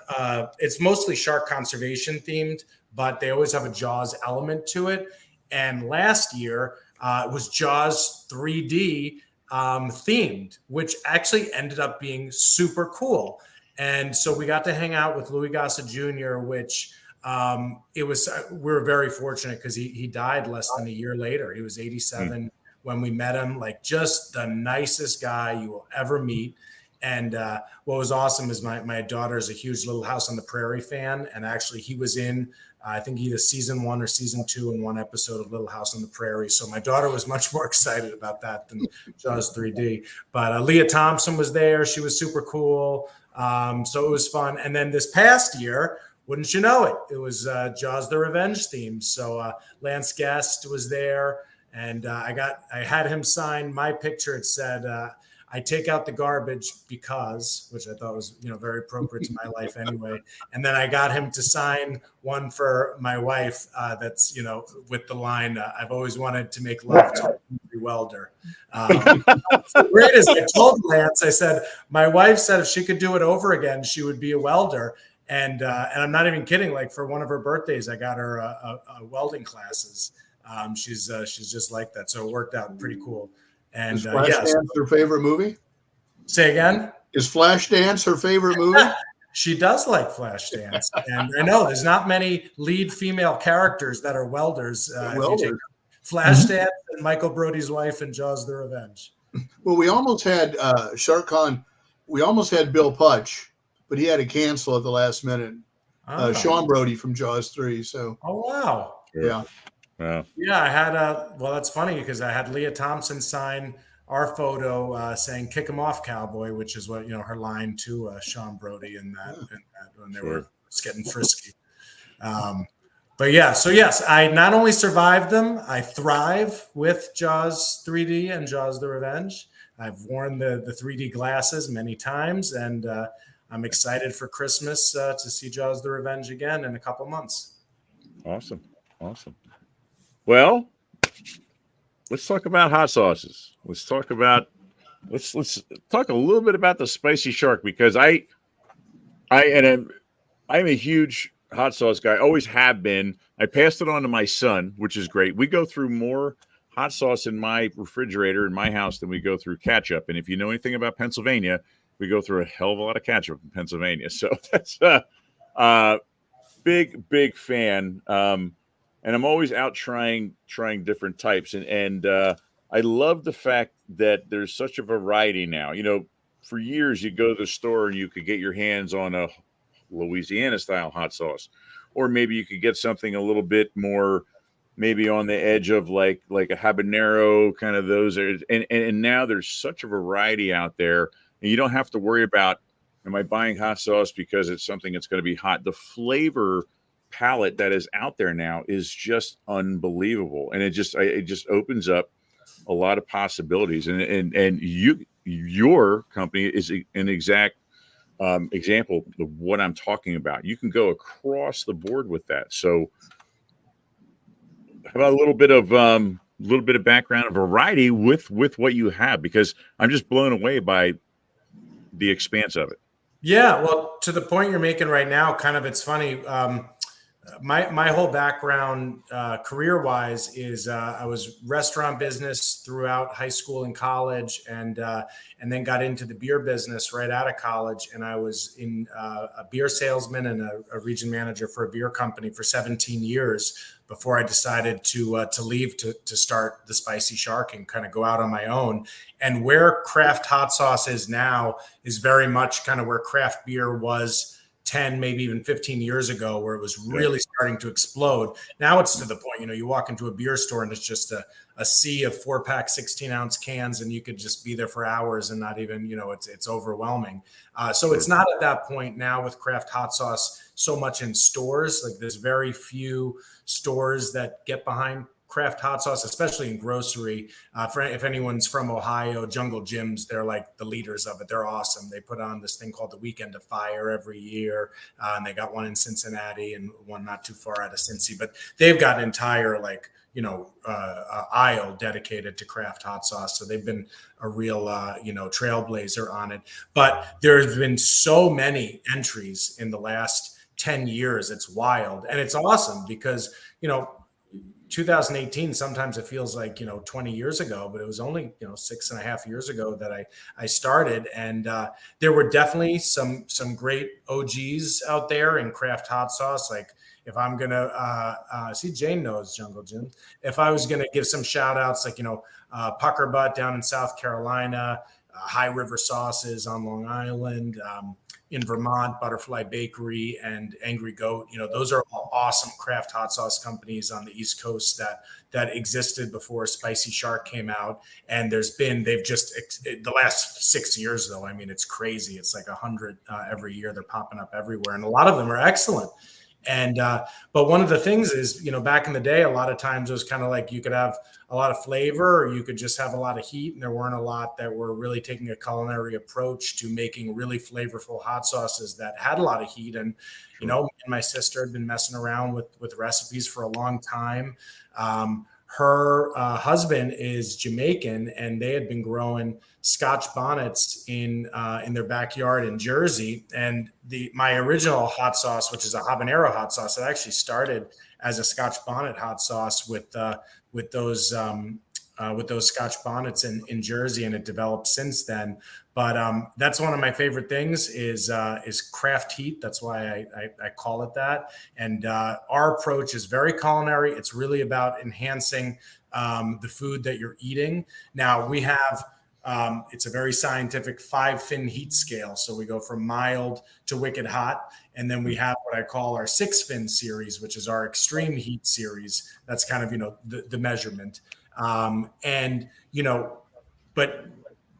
it's mostly shark conservation themed, but they always have a Jaws element to it. And last year it was Jaws 3D themed, which actually ended up being super cool. And so we got to hang out with Louis Gossett Jr., which we were very fortunate because he died less than a year later. He was 87 when we met him, like just the nicest guy you will ever meet. And what was awesome is my daughter is a huge Little House on the Prairie fan. And actually he was in, I think either season 1 or season 2 in one episode of Little House on the Prairie. So my daughter was much more excited about that than Jaws 3D. But Leah Thompson was there. She was super cool. So it was fun. And then this past year, wouldn't you know it, it was Jaws the Revenge theme. So Lance Guest was there. And I had him sign my picture. It said, I take out the garbage because, which I thought was, very appropriate to my life anyway. And then I got him to sign one for my wife that's, with the line, I've always wanted to make love to a hungry welder. So great is I told Lance, I said, my wife said if she could do it over again, she would be a welder. And I'm not even kidding. Like for one of her birthdays, I got her a welding classes. She's just like that. So it worked out pretty cool. And is Flashdance her favorite movie? Say again? Is Flashdance her favorite movie? She does like Flashdance. And I know there's not many lead female characters that are welders. Flashdance and Michael Brody's wife in Jaws the Revenge. Well, we almost had SharkCon. We almost had Bill Putch, but he had to cancel at the last minute. Sean Brody from Jaws 3. So. Oh, wow. Yeah. Wow. Yeah, I had that's funny because I had Leah Thompson sign our photo saying "Kick him off, cowboy," which is what her line to Sean Brody in that when they were getting frisky. But yeah, so yes, I not only survived them, I thrive with Jaws 3D and Jaws the Revenge. I've worn the 3D glasses many times, and I'm excited for Christmas to see Jaws the Revenge again in a couple months. Awesome. Well, let's talk about hot sauces. Let's talk a little bit about the spicy shark, because I'm a huge hot sauce guy. Always have been. I passed it on to my son, which is great. We go through more hot sauce in my refrigerator in my house than we go through ketchup. And if you know anything about Pennsylvania, we go through a hell of a lot of ketchup in Pennsylvania. So that's big fan. And I'm always out trying different types. And I love the fact that there's such a variety now. For years you go to the store and you could get your hands on a Louisiana style hot sauce, or maybe you could get something a little bit more, maybe on the edge of like a habanero, kind of those. And now there's such a variety out there, and you don't have to worry about, am I buying hot sauce because it's something that's going to be hot? The flavor palette that is out there now is just unbelievable, and it just opens up a lot of possibilities. And your company is an exact example of what I'm talking about. You can go across the board with that. So, how about a little bit of background of variety with what you have? Because I'm just blown away by the expanse of it. Yeah, well, to the point you're making right now, kind of, it's funny. My whole background, career wise, is I was restaurant business throughout high school and college, and then got into the beer business right out of college. And I was in a beer salesman and a region manager for a beer company for 17 years before I decided to leave to start the Spicy Shark and kind of go out on my own. And where craft hot sauce is now is very much kind of where craft beer was 10, maybe even 15 years ago, where it was really starting to explode. Now it's to the point, you walk into a beer store and it's just a sea of 4-pack, 16-ounce cans, and you could just be there for hours and not even, it's overwhelming. So it's not at that point now with craft hot sauce so much in stores. Like, there's very few stores that get behind craft hot sauce, especially in grocery. If anyone's from Ohio, Jungle Gyms, they're like the leaders of it. They're awesome. They put on this thing called the Weekend of Fire every year, and they got one in Cincinnati and one not too far out of Cincy. But they've got an entire aisle dedicated to craft hot sauce. So they've been a real trailblazer on it. But there's been so many entries in the last 10 years. It's wild, and it's awesome because 2018, sometimes it feels like 20 years ago, but it was only 6.5 years ago that I started. And there were definitely some great OGs out there in craft hot sauce. Like, if I'm gonna see, Jane knows Jungle Gym. If I was gonna give some shout outs, like Pucker Butt down in South Carolina, High River Sauces on Long Island, in Vermont, Butterfly Bakery and Angry Goat. Those are all awesome craft hot sauce companies on the East Coast that existed before Spicy Shark came out. And they've just, the last 6 years though, I mean, it's crazy. It's like 100 every year. They're popping up everywhere, and a lot of them are excellent. And but one of the things is, back in the day, a lot of times it was kind of like you could have a lot of flavor or you could just have a lot of heat, and there weren't a lot that were really taking a culinary approach to making really flavorful hot sauces that had a lot of heat. And me and my sister had been messing around with recipes for a long time. Her husband is Jamaican, and they had been growing Scotch bonnets in their backyard in Jersey. And my original hot sauce, which is a habanero hot sauce, it actually started as a Scotch bonnet hot sauce with those Scotch bonnets in Jersey, and it developed since then. But that's one of my favorite things is craft heat. That's why I call it that. And our approach is very culinary. It's really about enhancing the food that you're eating. Now we have, it's a very scientific 5-fin heat scale. So we go from mild to wicked hot. And then we have what I call our 6-fin series, which is our extreme heat series. That's kind of, the measurement. But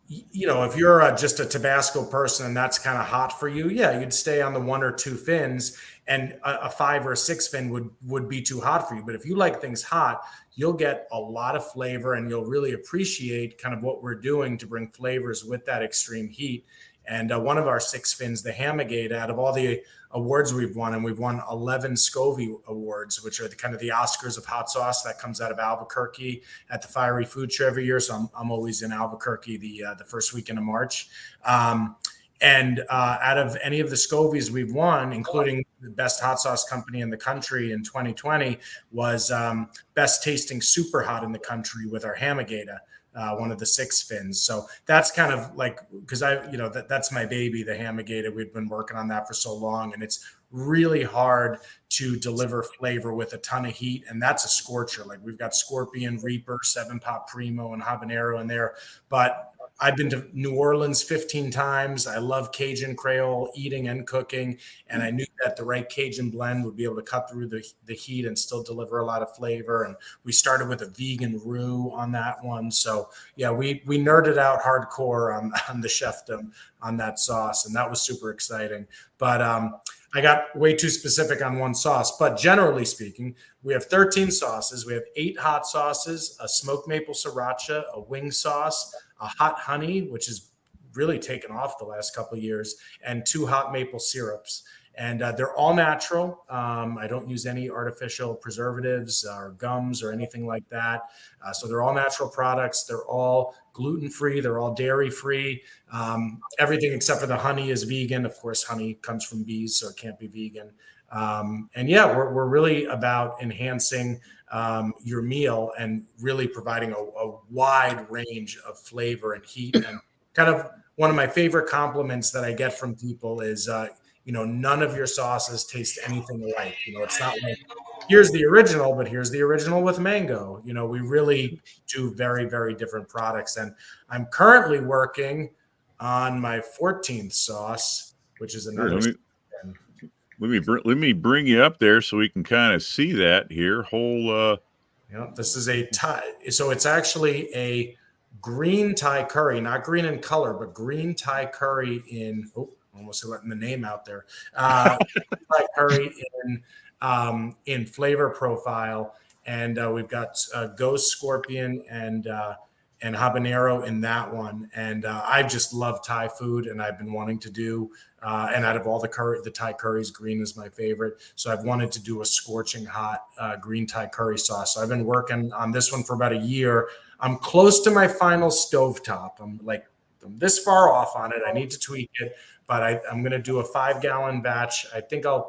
if you're just a Tabasco person and that's kind of hot for you, yeah, you'd stay on the 1 or 2 fins, and a 5 or a 6-fin would be too hot for you. But if you like things hot, you'll get a lot of flavor, and you'll really appreciate kind of what we're doing to bring flavors with that extreme heat. And one of our 6 fins, the Hammergate, out of all the awards we've won, and we've won 11 Scovie Awards, which are the kind of the Oscars of hot sauce. That comes out of Albuquerque at the Fiery Food Show every year. So I'm always in Albuquerque the first weekend of March. And out of any of the Scovies we've won, including the best hot sauce company in the country in 2020, was best tasting super hot in the country with our Hammergate. one of the 6 fins. So that's kind of like, because that's my baby, the Hamagator. We've been working on that for so long, and it's really hard to deliver flavor with a ton of heat. And that's a scorcher. Like we've got Scorpion, Reaper, 7-Pop Primo, and Habanero in there. But I've been to New Orleans 15 times. I love Cajun Creole eating and cooking. And I knew that the right Cajun blend would be able to cut through the heat and still deliver a lot of flavor. And we started with a vegan roux on that one. So yeah, we nerded out hardcore on the chefdom on that sauce. And that was super exciting. But I got way too specific on one sauce, but generally speaking, we have 13 sauces. We have 8 hot sauces, a smoked maple sriracha, a wing sauce, a hot honey, which has really taken off the last couple of years, and 2 hot maple syrups. And they're all natural. I don't use any artificial preservatives or gums or anything like that. So they're all natural products. They're all gluten-free. They're all dairy-free. Everything except for the honey is vegan. Of course, honey comes from bees, so it can't be vegan. And yeah, we're really about enhancing your meal and really providing a wide range of flavor and heat. And kind of one of my favorite compliments that I get from people is, none of your sauces taste anything alike. It's not like here's the original, but here's the original with mango. We really do very, very different products. And I'm currently working on my 14th sauce, which is another. Sure, let me bring you up there so we can kind of see that here. This is a Thai. So it's actually a green Thai curry, not green in color, but green Thai curry in. Almost letting the name out there. Thai curry in flavor profile, and we've got Ghost, Scorpion, and habanero in that one. And I just love Thai food, and I've been wanting to do. And out of all the Thai curries, green is my favorite. So I've wanted to do a scorching hot green Thai curry sauce. So I've been working on this one for about a year. I'm close to my final stovetop. I'm this far off on it. I need to tweak it, but I'm going to do a 5-gallon batch. I think I'll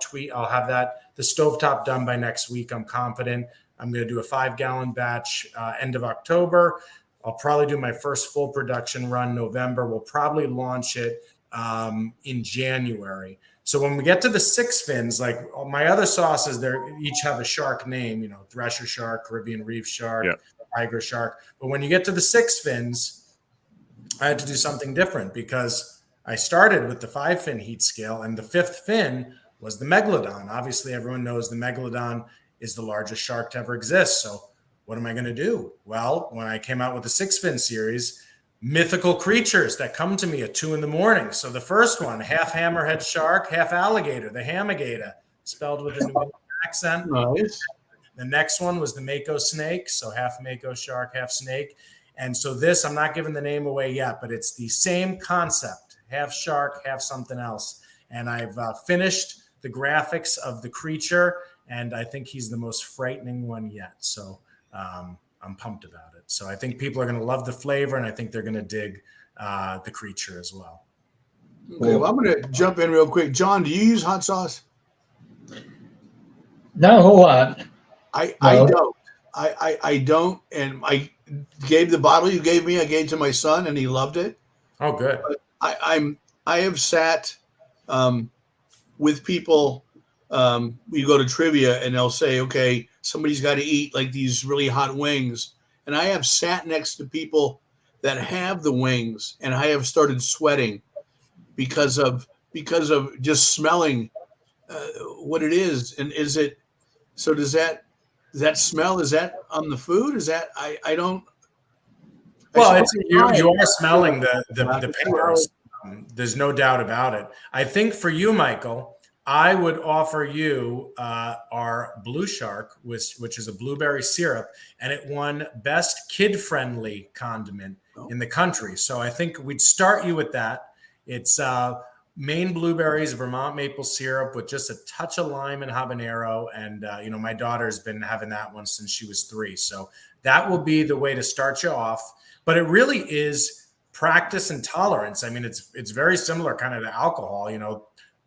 have the stovetop done by next week. I'm confident. I'm going to do a 5-gallon batch end of October. I'll probably do my first full production run November. We'll probably launch it in January. So when we get to the 6 fins, like all my other sauces, they each have a shark name, Thresher Shark, Caribbean Reef Shark, Tiger Shark. But when you get to the 6 fins, I had to do something different because I started with the 5-fin heat scale, and the 5th fin was the Megalodon. Obviously, everyone knows the Megalodon is the largest shark to ever exist. So what am I going to do? Well, when I came out with the 6-fin series, mythical creatures that come to me at 2 a.m. So the first one, half hammerhead shark, half alligator, the Hamagator, spelled with a New England accent. Nice. The next one was the Mako snake, so half Mako shark, half snake. And so this, I'm not giving the name away yet, but it's the same concept, half shark, half something else. And I've finished the graphics of the creature, and I think he's the most frightening one yet. So I'm pumped about it. So I think people are going to love the flavor, and I think they're going to dig the creature as well. Okay, well, I'm going to jump in real quick. John, do you use hot sauce? Not a whole lot. I don't. I don't, and I gave the bottle you gave me. I gave to my son, and he loved it. Oh, good. But I have sat with people. We go to trivia, and they'll say, "Okay, somebody's got to eat like these really hot wings," and I have sat next to people that have the wings, and I have started sweating because of just smelling what it is. And is it so? Does that smell? Is that on the food? Is that I don't? Well, you are smelling the peppers. There's no doubt about it. I think for you, Michael, I would offer you our Blue Shark, which is a blueberry syrup, and it won best kid-friendly condiment in the country. So I think we'd start you with that. It's Maine blueberries, Vermont maple syrup with just a touch of lime and habanero. And, my daughter's been having that one since she was 3. So that will be the way to start you off. But it really is practice and tolerance. I mean, it's very similar kind of to alcohol.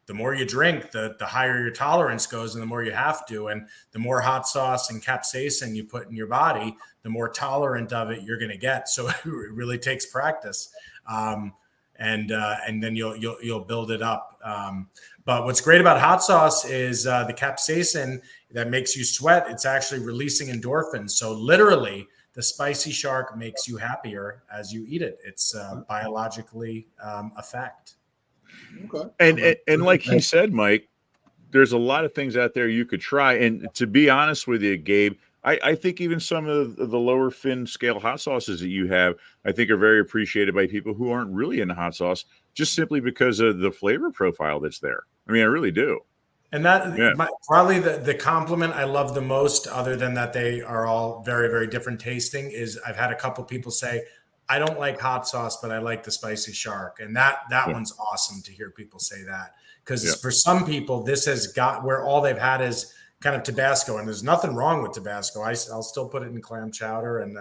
the more you drink, the higher your tolerance goes, and the more you have to. And the more hot sauce and capsaicin you put in your body, the more tolerant of it you're going to get. So it really takes practice, and then you'll build it up. But what's great about hot sauce is the capsaicin that makes you sweat. It's actually releasing endorphins. So literally, the spicy shark makes you happier as you eat it. It's biologically a fact. Okay. And like he said, Mike, there's a lot of things out there you could try. And to be honest with you, Gabe, I think even some of the lower fin scale hot sauces that you have, I think are very appreciated by people who aren't really into hot sauce, just simply because of the flavor profile that's there. I mean, I really do. And that probably the compliment I love the most, other than that they are all very, very different tasting, is I've had a couple people say, I don't like hot sauce, but I like the spicy shark. And that one's awesome to hear people say that. Because for some people, this has got where all they've had is kind of Tabasco. And there's nothing wrong with Tabasco. I'll still put it in clam chowder. And,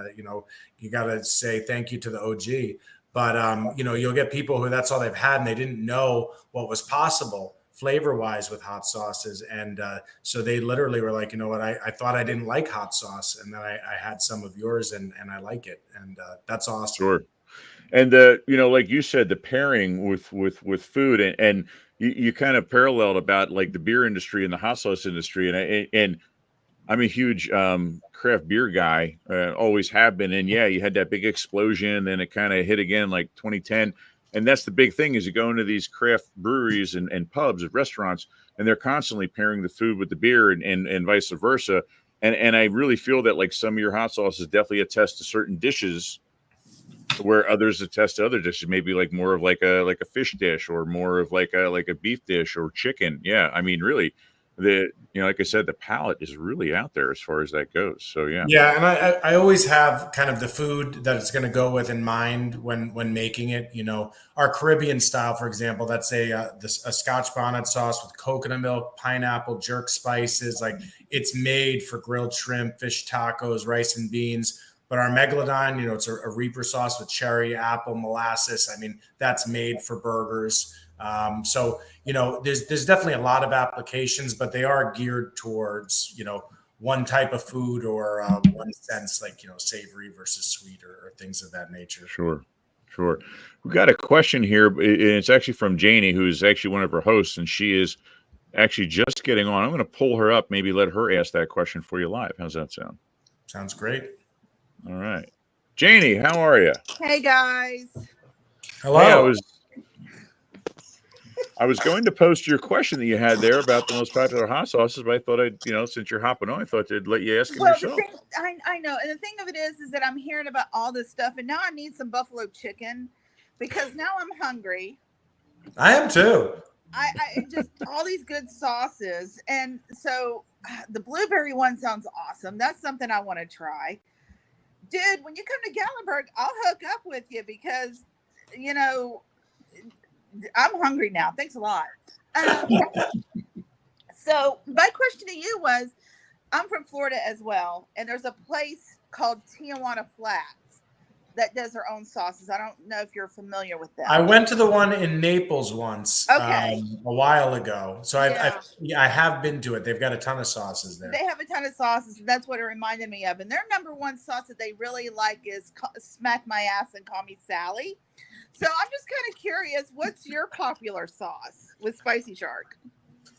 you got to say thank you to the OG. But, you'll get people who that's all they've had and they didn't know what was possible flavor wise with hot sauces. And so they literally were like, you know what, I thought I didn't like hot sauce. And then I had some of yours and I like it. And that's awesome. Sure. And like you said, the pairing with food and you kind of paralleled about like the beer industry and the hot sauce industry. And I'm a huge craft beer guy, always have been. And yeah, you had that big explosion, then it kind of hit again like 2010. And that's the big thing is you go into these craft breweries and pubs and restaurants, and they're constantly pairing the food with the beer and vice versa. And I really feel that like some of your hot sauces definitely attest to certain dishes where others attest to other dishes, maybe like more of like a fish dish or more of like a beef dish or chicken. Yeah. I mean, really, like I said, the palate is really out there as far as that goes. So yeah. Yeah, and I always have kind of the food that it's going to go with in mind when making it. Our Caribbean style, for example, that's a Scotch bonnet sauce with coconut milk, pineapple, jerk spices. Like it's made for grilled shrimp, fish tacos, rice and beans. But our Megalodon, it's a Reaper sauce with cherry, apple, molasses. I mean, that's made for burgers. So there's definitely a lot of applications, but they are geared towards, one type of food or one sense, like, savory versus sweet or things of that nature. Sure. We've got a question here, and it's actually from Janie, who's actually one of our hosts, and she is actually just getting on. I'm going to pull her up, maybe let her ask that question for you live. How's that sound? Sounds great. All right. Janie, how are you? Hey, guys. Hello. Hey, I was going to post your question that you had there about the most popular hot sauces, but I thought since you're hopping on, I thought I'd let you ask it yourself. I know. And the thing of it is that I'm hearing about all this stuff, and now I need some buffalo chicken because now I'm hungry. I am too. I just all these good sauces. And so the blueberry one sounds awesome. That's something I want to try. Dude, when you come to Gallenberg, I'll hook up with you because, I'm hungry now. Thanks a lot. So my question to you was, I'm from Florida as well, and there's a place called Tijuana Flats that does their own sauces. I don't know if you're familiar with that. I went to the one in Naples once, a while ago. So Yeah. I have been to it. They've got a ton of sauces there. They have a ton of sauces, and that's what it reminded me of. And their number one sauce that they really like is Smack My Ass and Call Me Sally. So I'm just kind of curious, what's your popular sauce with Spicy Shark?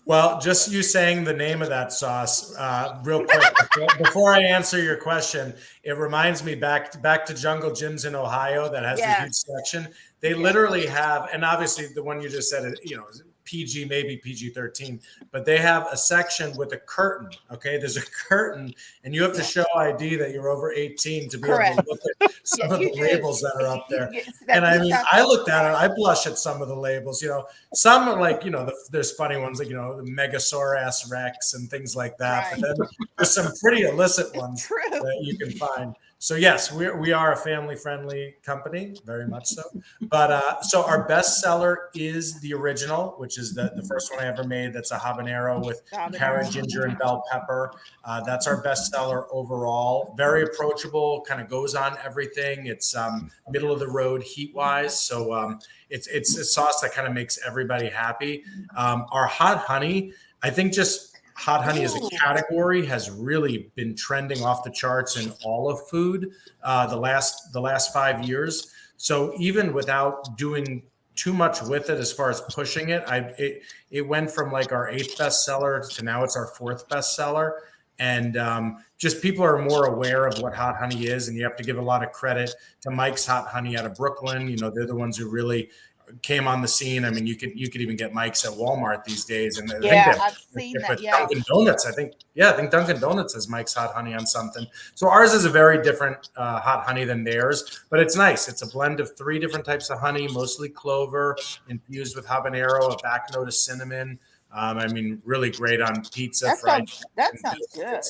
Well, just you saying the name of that sauce, real quick, before I answer your question, it reminds me back to Jungle Jim's in Ohio that has the huge section. They literally have, and obviously the one you just said, PG, maybe PG-13, but they have a section with a curtain. Okay, there's a curtain, and you have to show ID that you're over 18 to be able to look at some of the labels that are up there. And I mean, I looked at it, I blush at some of the labels. Some are like, there's funny ones like, the Megasaurus Rex and things like that. But then there's some pretty illicit ones that you can find. So yes, we are a family-friendly company, very much so. But so our best seller is the original, which is the first one I ever made. That's a habanero with carrot, ginger, and bell pepper. That's our best seller overall. Very approachable, kind of goes on everything. It's middle of the road heat-wise, so it's a sauce that kind of makes everybody happy. Our hot honey, I think just hot honey as a category has really been trending off the charts in all of food the last 5 years. So even without doing too much with it as far as pushing it, it went from like our 8th bestseller to now it's our 4th bestseller. And just people are more aware of what hot honey is, and you have to give a lot of credit to Mike's Hot Honey out of Brooklyn. You know, they're the ones who really came on the scene. I mean, you could even get Mike's at Walmart these days, and I've seen that. Yeah, Dunkin' Donuts. I think Dunkin' Donuts has Mike's Hot Honey on something. So ours is a very different hot honey than theirs, but it's nice. It's a blend of 3 different types of honey, mostly clover, infused with habanero, a back note of cinnamon. I mean, really great on pizza. That sounds good.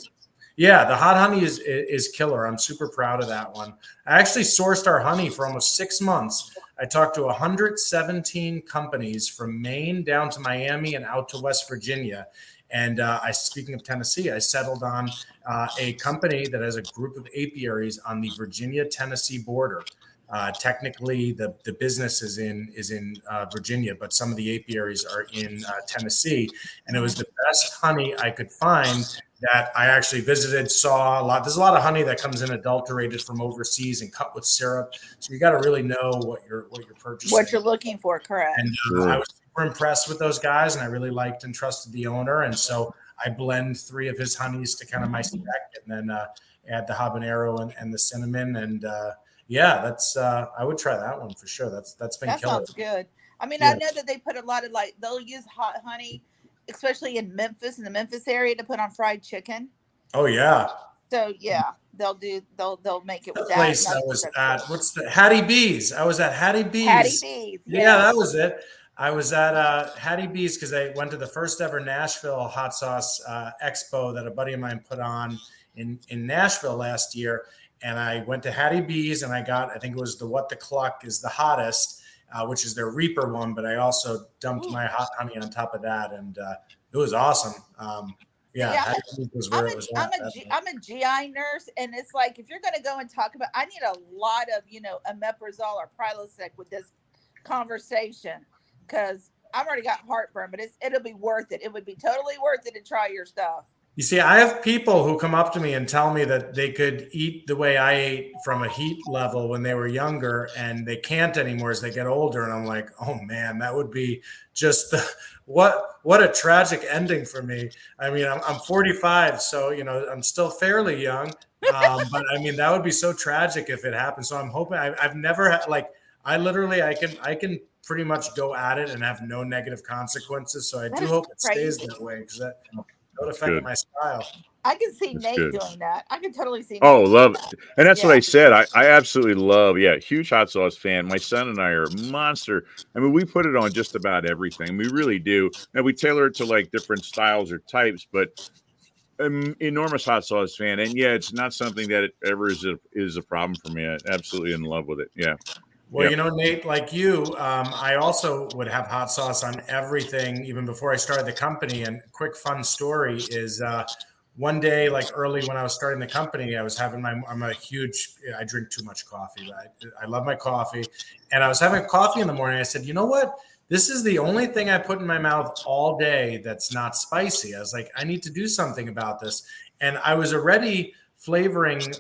Yeah, the hot honey is killer. I'm super proud of that one. I actually sourced our honey for almost 6 months. I talked to 117 companies from Maine down to Miami and out to West Virginia. And speaking of Tennessee, I settled on a company that has a group of apiaries on the Virginia-Tennessee border. Technically, the business is in Virginia, but some of the apiaries are in Tennessee. And it was the best honey I could find that I actually visited, saw a lot. There's a lot of honey that comes in adulterated from overseas and cut with syrup. So you got to really know what you're purchasing. What you're looking for, correct. And I was super impressed with those guys, and I really liked and trusted the owner. And so I blend 3 of his honeys to kind of my spec, and then add the habanero and the cinnamon. And that's I would try that one for sure. That's been killer. That sounds good. I mean, I know that they put a lot of they'll use hot honey, especially in Memphis, in the Memphis area, to put on fried chicken. Oh yeah. So yeah, they'll make it with that. Place I was at, what's the Hattie B's? I was at Hattie B's. Hattie B's. Yeah, that was it. I was at Hattie B's because I went to the first ever Nashville hot sauce expo that a buddy of mine put on in Nashville last year. And I went to Hattie B's and I think it was the What the Cluck is the hottest, which is their Reaper one. But I also dumped my hot honey on top of that, and it was awesome. Hattie B's was where it was at. I'm a GI nurse, and it's like if you're going to go and talk about, I need a lot of omeprazole or Prilosec with this conversation because I've already got heartburn, but it'll be worth it. It would be totally worth it to try your stuff. You see, I have people who come up to me and tell me that they could eat the way I ate from a heat level when they were younger, and they can't anymore as they get older. And I'm like, oh man, that would be just what a tragic ending for me. I mean, I'm 45, so I'm still fairly young, but I mean that would be so tragic if it happened. So I'm hoping I've never had I can pretty much go at it and have no negative consequences. So I do hope it stays that way because that would affect my style. I can see Nate doing that. I can totally see Nate. Oh, love it. And that's what I said. I absolutely love, huge hot sauce fan. My son and I are monster. I mean, we put it on just about everything. We really do. And we tailor it to like different styles or types, but enormous hot sauce fan. And it's not something that ever is a problem for me. I'm absolutely in love with it. Yeah. Well, Nate, like you, I also would have hot sauce on everything even before I started the company. And quick fun story is one day, like early when I was starting the company, I was having I drink too much coffee. I love my coffee. And I was having coffee in the morning. I said, you know what? This is the only thing I put in my mouth all day that's not spicy. I was like, I need to do something about this. And I was already sweetening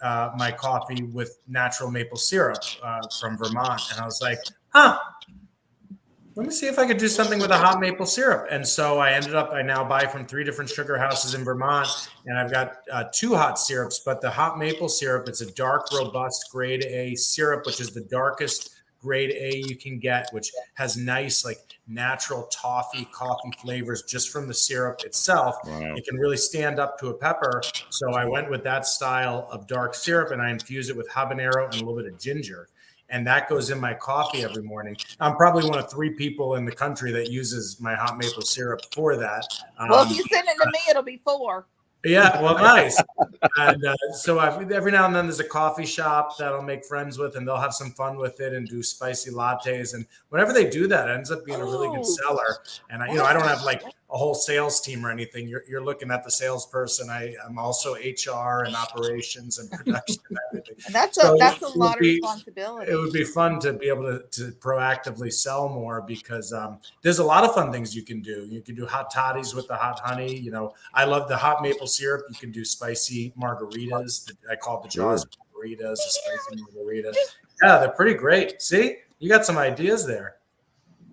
my coffee with natural maple syrup from Vermont. And I was like, let me see if I could do something with a hot maple syrup. And so I now buy from 3 different sugar houses in Vermont, and I've got 2 hot syrups, but the hot maple syrup, it's a dark, robust grade A syrup, which is the darkest grade A you can get, which has nice, like natural toffee coffee flavors just from the syrup itself. Wow. It can really stand up to a pepper. So I went with that style of dark syrup and I infuse it with habanero and a little bit of ginger. And that goes in my coffee every morning. I'm probably one of 3 people in the country that uses my hot maple syrup for that. Well, if you send it to me, it'll be 4. Yeah, well, nice. And so every now and then there's a coffee shop that I'll make friends with, and they'll have some fun with it and do spicy lattes. And whenever they do that, it ends up being a really good seller. And I don't have like a whole sales team or anything. You're looking at the salesperson. I'm also HR and operations and production and everything. And that's a lot of responsibility. It would be fun to be able to proactively sell more because there's a lot of fun things you can do. You can do hot toddies with the hot honey. You know, I love the hot maple syrup. You can do spicy margaritas. I call it the Jaws margaritas, the spicy margaritas. Yeah, they're pretty great. See, you got some ideas there.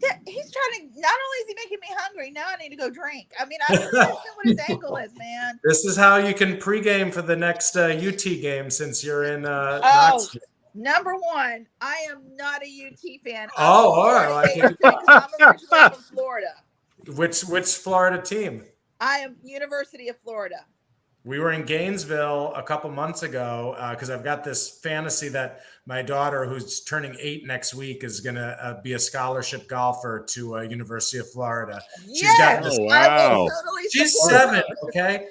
Yeah, he's trying to. Not only is he making me hungry, now I need to go drink. I mean, I don't know what his angle is, man. This is how you can pregame for the next UT game since you're in. Knoxville. Number one, I am not a UT fan. All right. I'm originally from Florida. Which Florida team? I am University of Florida. We were in Gainesville a couple months ago because I've got this fantasy that my daughter, who's turning 8 next week, is going to be a scholarship golfer to University of Florida. She's got this. Wow. She's 7. Okay.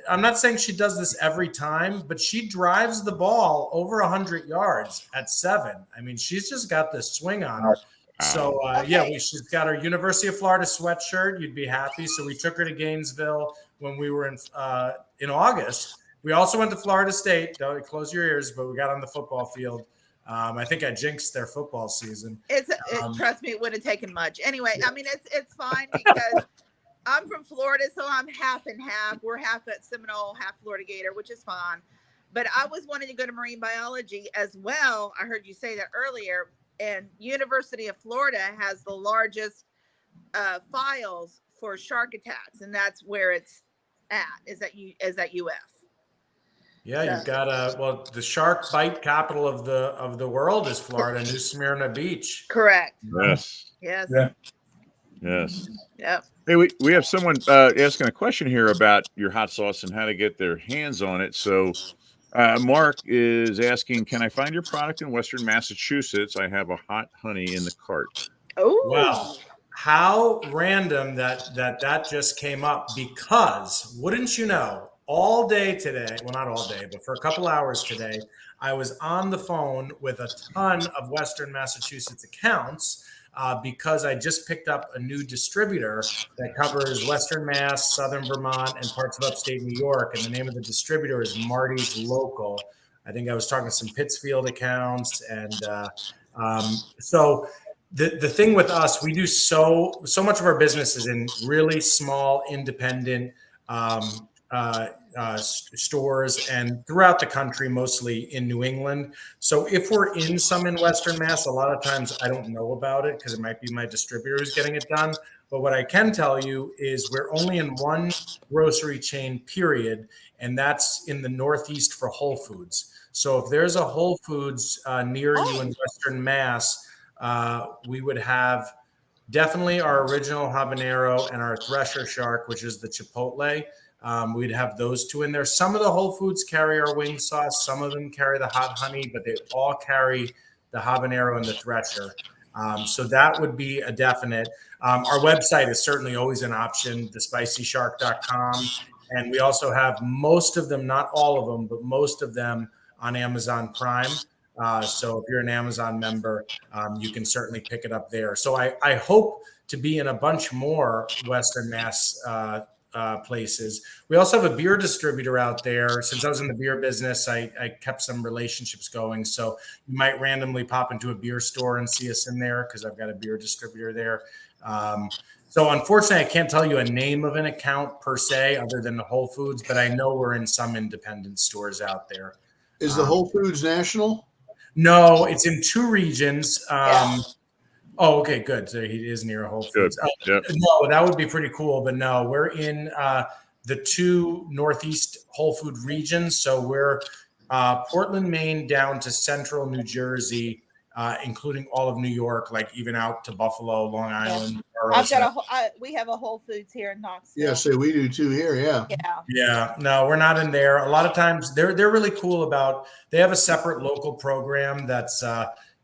I'm not saying she does this every time, but she drives the ball over 100 yards at 7. I mean, she's just got this swing on her. So, she's got her University of Florida sweatshirt. You'd be happy. So we took her to Gainesville when we were in August. We also went to Florida State. Don't close your ears, but we got on the football field. I think I jinxed their football season. Trust me, it wouldn't have taken much. Anyway, I mean, it's fine because I'm from Florida, so I'm half and half. We're half at Seminole, half Florida Gator, which is fine. But I was wanting to go to marine biology as well. I heard you say that earlier. And University of Florida has the largest files for shark attacks, and that's where it's at. Is at UF. Yeah, so. You've got the shark bite capital of the world is Florida, New Smyrna Beach. Correct. Yes. Yes. Yeah. Yes. Yep. Hey, we have someone asking a question here about your hot sauce and how to get their hands on it. So. Mark is asking, can I find your product in Western Massachusetts? I have a hot honey in the cart. Oh, wow. How random that just came up because wouldn't you know, all day today, well, not all day, but for a couple hours today, I was on the phone with a ton of Western Massachusetts accounts because I just picked up a new distributor that covers Western Mass, Southern Vermont, and parts of upstate New York. And the name of the distributor is Marty's Local. I think I was talking to some Pittsfield accounts. And so the thing with us, we do so much of our business is in really small, independent stores and throughout the country, mostly in New England. So if we're in some in Western Mass, a lot of times I don't know about it because it might be my distributor who's getting it done. But what I can tell you is we're only in one grocery chain, period, and that's in the Northeast for Whole Foods. So if there's a Whole Foods near you in Western Mass, we would have definitely our original habanero and our Thresher Shark, which is the Chipotle. We'd have those two in there. Some of the Whole Foods carry our wing sauce. Some of them carry the hot honey, but they all carry the habanero and the Thresher. So that would be a definite. Our website is certainly always an option, thespicyshark.com. And we also have most of them, not all of them, but most of them on Amazon Prime. So if you're an Amazon member, you can certainly pick it up there. So I hope to be in a bunch more Western Mass places. We also have a beer distributor out there. Since I was in the beer business, I kept some relationships going. So you might randomly pop into a beer store and see us in there because I've got a beer distributor there. So unfortunately, I can't tell you a name of an account per se, other than the Whole Foods, but I know we're in some independent stores out there. Is the Whole Foods national? No, it's in 2 regions. Oh, okay, good. So he is near a Whole Foods. Yep. No, that would be pretty cool. But no, we're in the 2 Northeast Whole Food regions. So we're Portland, Maine, down to central New Jersey, including all of New York, like even out to Buffalo, Long Island. We have a Whole Foods here in Knoxville. Yeah, so we do too here. Yeah. Yeah. No, we're not in there. A lot of times they're really cool about. They have a separate local program that's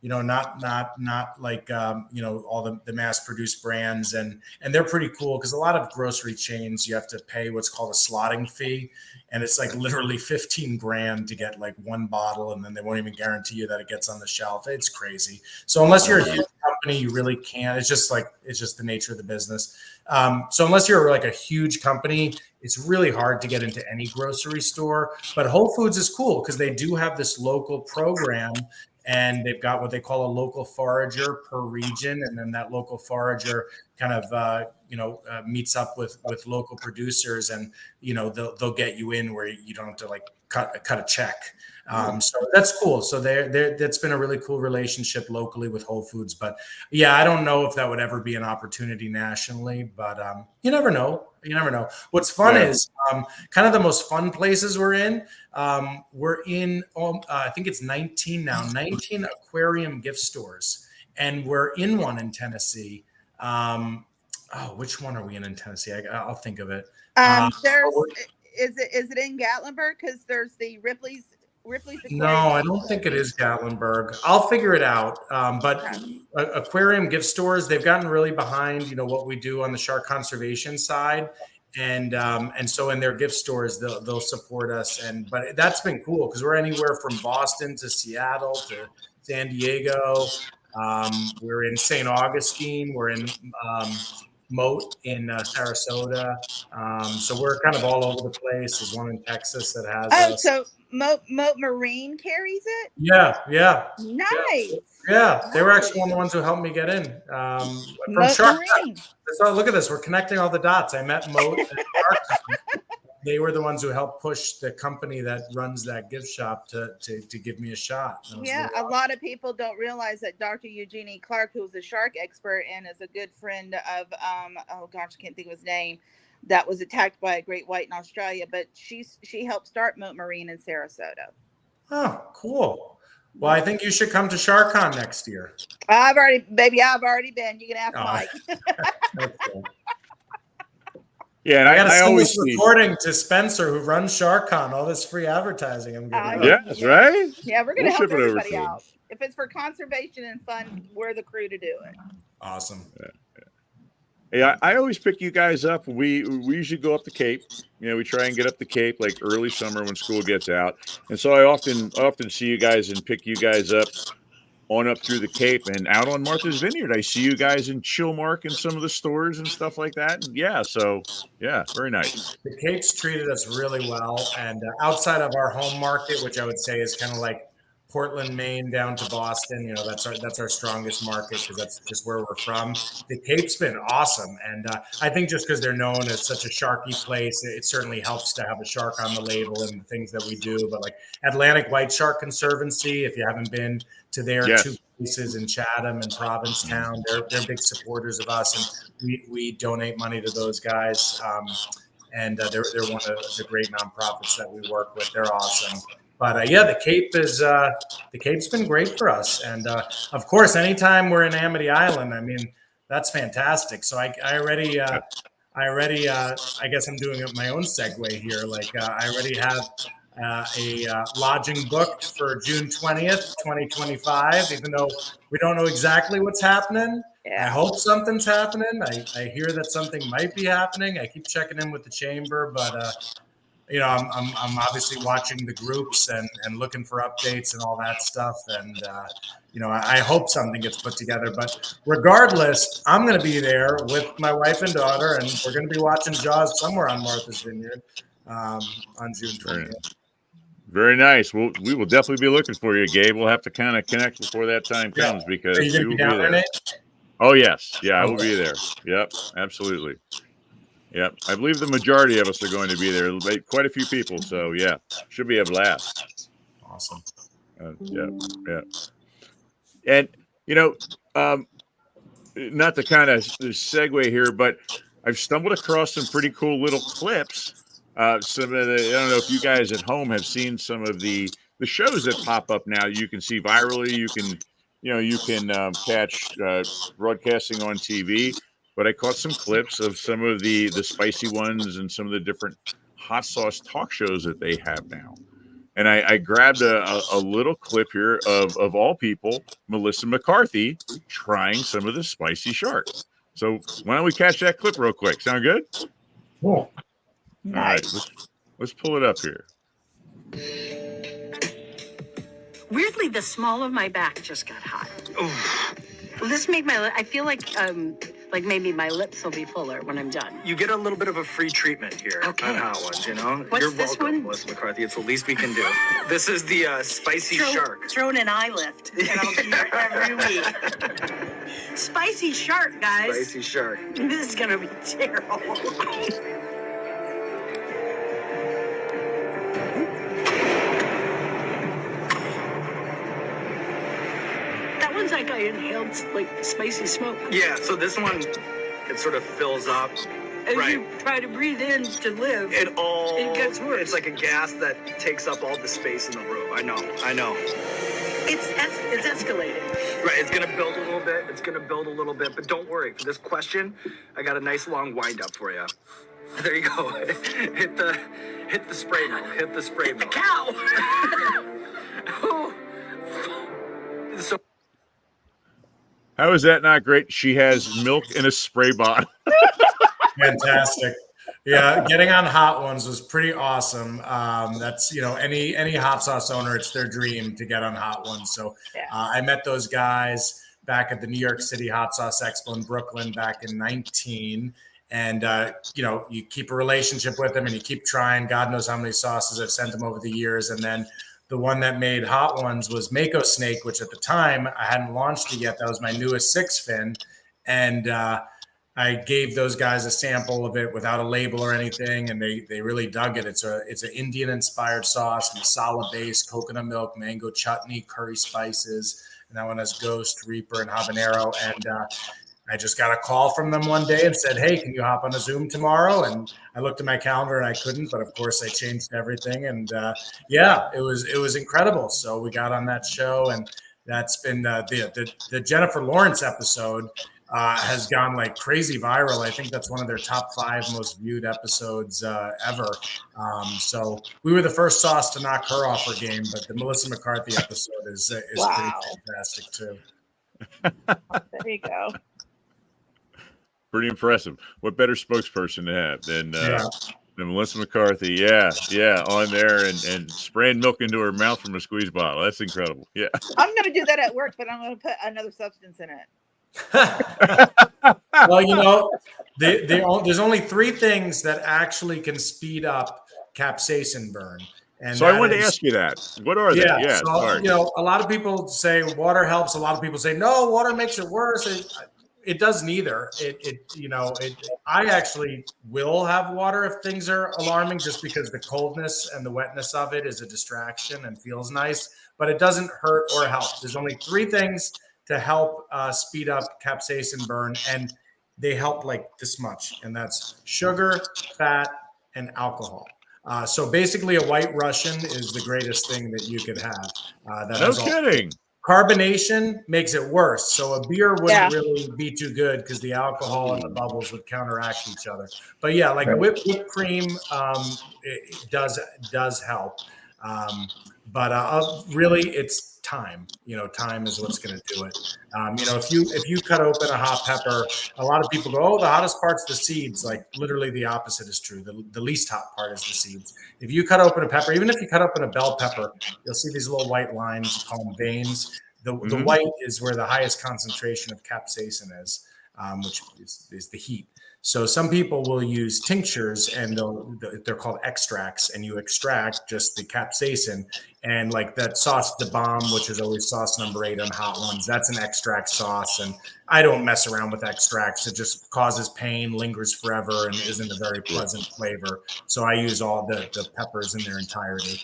not like all the mass produced brands, and they're pretty cool because a lot of grocery chains you have to pay what's called a slotting fee, and it's like literally 15 grand to get like one bottle, and then they won't even guarantee you that it gets on the shelf. It's crazy. So unless you're a huge company, you really can't. It's just the nature of the business. So unless you're like a huge company, it's really hard to get into any grocery store. But Whole Foods is cool because they do have this local program, and they've got what they call a local forager per region, and then that local forager kind of meets up with local producers, and they'll get you in where you don't have to like cut a check. So that's cool. So that's been a really cool relationship locally with Whole Foods. But yeah, I don't know if that would ever be an opportunity nationally, but you never know. You never know. What's fun is kind of the most fun places we're in. We're in, I think it's 19 now, 19 aquarium gift stores. And we're in one in Tennessee. Which one are we in Tennessee? I'll think of it. Is it in Gatlinburg? Because there's the Ripley's Aquarium. No, I don't think it is Gatlinburg. I'll figure it out. But aquarium gift stores, they've gotten really behind, what we do on the shark conservation side. And so in their gift stores, they'll support us. But that's been cool because we're anywhere from Boston to Seattle to San Diego. We're in St. Augustine. We're in Moat in Sarasota. So we're kind of all over the place. There's one in Texas that has so Moat Marine carries it? Yeah. Nice. Yeah. They were actually one of the ones who helped me get in. From Moat Shark. Marine. So look at this. We're connecting all the dots. I met Moat and Shark. They were the ones who helped push the company that runs that gift shop to give me a shot. Yeah, a lot of people don't realize that Dr. Eugenie Clark, who's a shark expert and is a good friend of I can't think of his name, that was attacked by a great white in Australia, but she helped start Moat Marine in Sarasota. Oh, cool. Well, I think you should come to SharkCon next year. I've already been. You can ask Mike. That's cool. Yeah, and I got to send always this recording to Spencer, who runs SharkCon. All this free advertising I'm giving. Yes, right. Yeah, we're going to help everybody out. If it's for conservation and fun, we're the crew to do it. Awesome. Yeah, I always pick you guys up. We usually go up the Cape. We try and get up the Cape like early summer when school gets out, and so I often see you guys and pick you guys up on up through the Cape and out on Martha's Vineyard. I see you guys in Chilmark and some of the stores and stuff like that. And very nice. The Cape's treated us really well, and outside of our home market, which I would say is kind of like Portland, Maine, down to Boston, that's our strongest market because that's just where we're from. The Cape's been awesome, and I think just because they're known as such a sharky place, it certainly helps to have a shark on the label and the things that we do. But like Atlantic White Shark Conservancy, if you haven't been to their two places in Chatham and Provincetown, they're big supporters of us, and we donate money to those guys. And they're one of the great nonprofits that we work with. They're awesome. But the Cape's been great for us, and of course, anytime we're in Amity Island, I mean, that's fantastic. So I guess I'm doing my own segue here. Like I already have a lodging booked for June 20th, 2025. Even though we don't know exactly what's happening, I hope something's happening. I hear that something might be happening. I keep checking in with the chamber, but. I'm obviously watching the groups and looking for updates and all that stuff. And, I hope something gets put together. But regardless, I'm going to be there with my wife and daughter, and we're going to be watching Jaws somewhere on Martha's Vineyard on June 20th. Very nice. We will definitely be looking for you, Gabe. We'll have to kind of connect before that time comes because you will be there. Oh, yes. Yeah, I will be there. Yep, absolutely. Yep, I believe the majority of us are going to be there. Quite a few people, so yeah, should be a blast. Awesome. Yeah. And not to kind of segue here, but I've stumbled across some pretty cool little clips. Some of I don't know if you guys at home have seen some of the shows that pop up now. You can see virally. You can catch broadcasting on TV. But I caught some clips of some of the spicy ones and some of the different hot sauce talk shows that they have now. And I grabbed a little clip here of all people, Melissa McCarthy trying some of the spicy shark. So why don't we catch that clip real quick? Sound good? Cool. All right, let's pull it up here. Weirdly, the small of my back just got hot. Will this make I feel like maybe my lips will be fuller when I'm done. You get a little bit of a free treatment here Okay. on Hot Ones, you know? What's You're this welcome, one? Melissa McCarthy. It's the least we can do. This is the spicy shark. Throw in an eye lift, and I'll be here every week. Spicy shark, guys. Spicy shark. This is gonna be terrible. That one's like I inhaled like spicy smoke. Yeah, so this one, it sort of fills up. As Right. you try to breathe in to live, It gets worse. It's like a gas that takes up all the space in the room. I know. it's escalating. Right, it's gonna build a little bit. But don't worry, for this question, I got a nice long wind up for you. There you go. Hit the spray note. Hit the spray note. Cow. So How is that not great? She has milk in a spray bottle. Fantastic. Yeah, getting on Hot Ones was pretty awesome. That's any hot sauce owner, it's their dream to get on Hot Ones. So I met those guys back at the New York City Hot Sauce Expo in Brooklyn back in 19. And you keep a relationship with them and you keep trying. God knows how many sauces I've sent them over the years. And then the one that made Hot Ones was Mako Snake, which at the time I hadn't launched it yet. That was my newest 6-fin. And I gave those guys a sample of it without a label or anything, and they really dug it. It's an Indian inspired sauce, masala base, coconut milk, mango chutney, curry spices, and that one has Ghost, Reaper, and Habanero. And I just got a call from them one day and said, "Hey, can you hop on a Zoom tomorrow?" And I looked at my calendar and I couldn't, but of course I changed everything. And it was incredible. So we got on that show, and that's been the Jennifer Lawrence episode. Has gone like crazy viral. I think that's one of their top 5 most viewed episodes ever. So we were the first sauce to knock her off her game, but the Melissa McCarthy episode is pretty fantastic too. There you go. Pretty impressive. What better spokesperson to have than Melissa McCarthy? Yeah, on there and spraying milk into her mouth from a squeeze bottle. That's incredible. Yeah. I'm going to do that at work, but I'm going to put another substance in it. Well, there's only 3 things that actually can speed up capsaicin burn. And so I wanted to ask you that. What are they? Yeah, so, a lot of people say water helps. A lot of people say no, water makes it worse. It does neither. I actually will have water if things are alarming, just because the coldness and the wetness of it is a distraction and feels nice, but it doesn't hurt or help. There's only 3 things to help speed up capsaicin burn, and they help like this much, and that's sugar, fat, and alcohol. So basically a White Russian is the greatest thing that you could have. No kidding. Carbonation makes it worse. So a beer wouldn't really be too good because the alcohol and the bubbles would counteract each other. But yeah, like whipped cream it does help. But really it's time. Time is what's going to do it. If you cut open a hot pepper, a lot of people go, "Oh, the hottest part's the seeds." Like literally the opposite is true. The least hot part is the seeds. If you cut open a pepper, even if you cut open a bell pepper, you'll see these little white lines, call them veins. The white is where the highest concentration of capsaicin is, which is the heat. So some people will use tinctures, and they're called extracts, and you extract just the capsaicin. And like that sauce de bombe, which is always sauce number 8 on Hot Ones, that's an extract sauce. And I don't mess around with extracts. It just causes pain, lingers forever, and isn't a very pleasant flavor. So I use all the peppers in their entirety.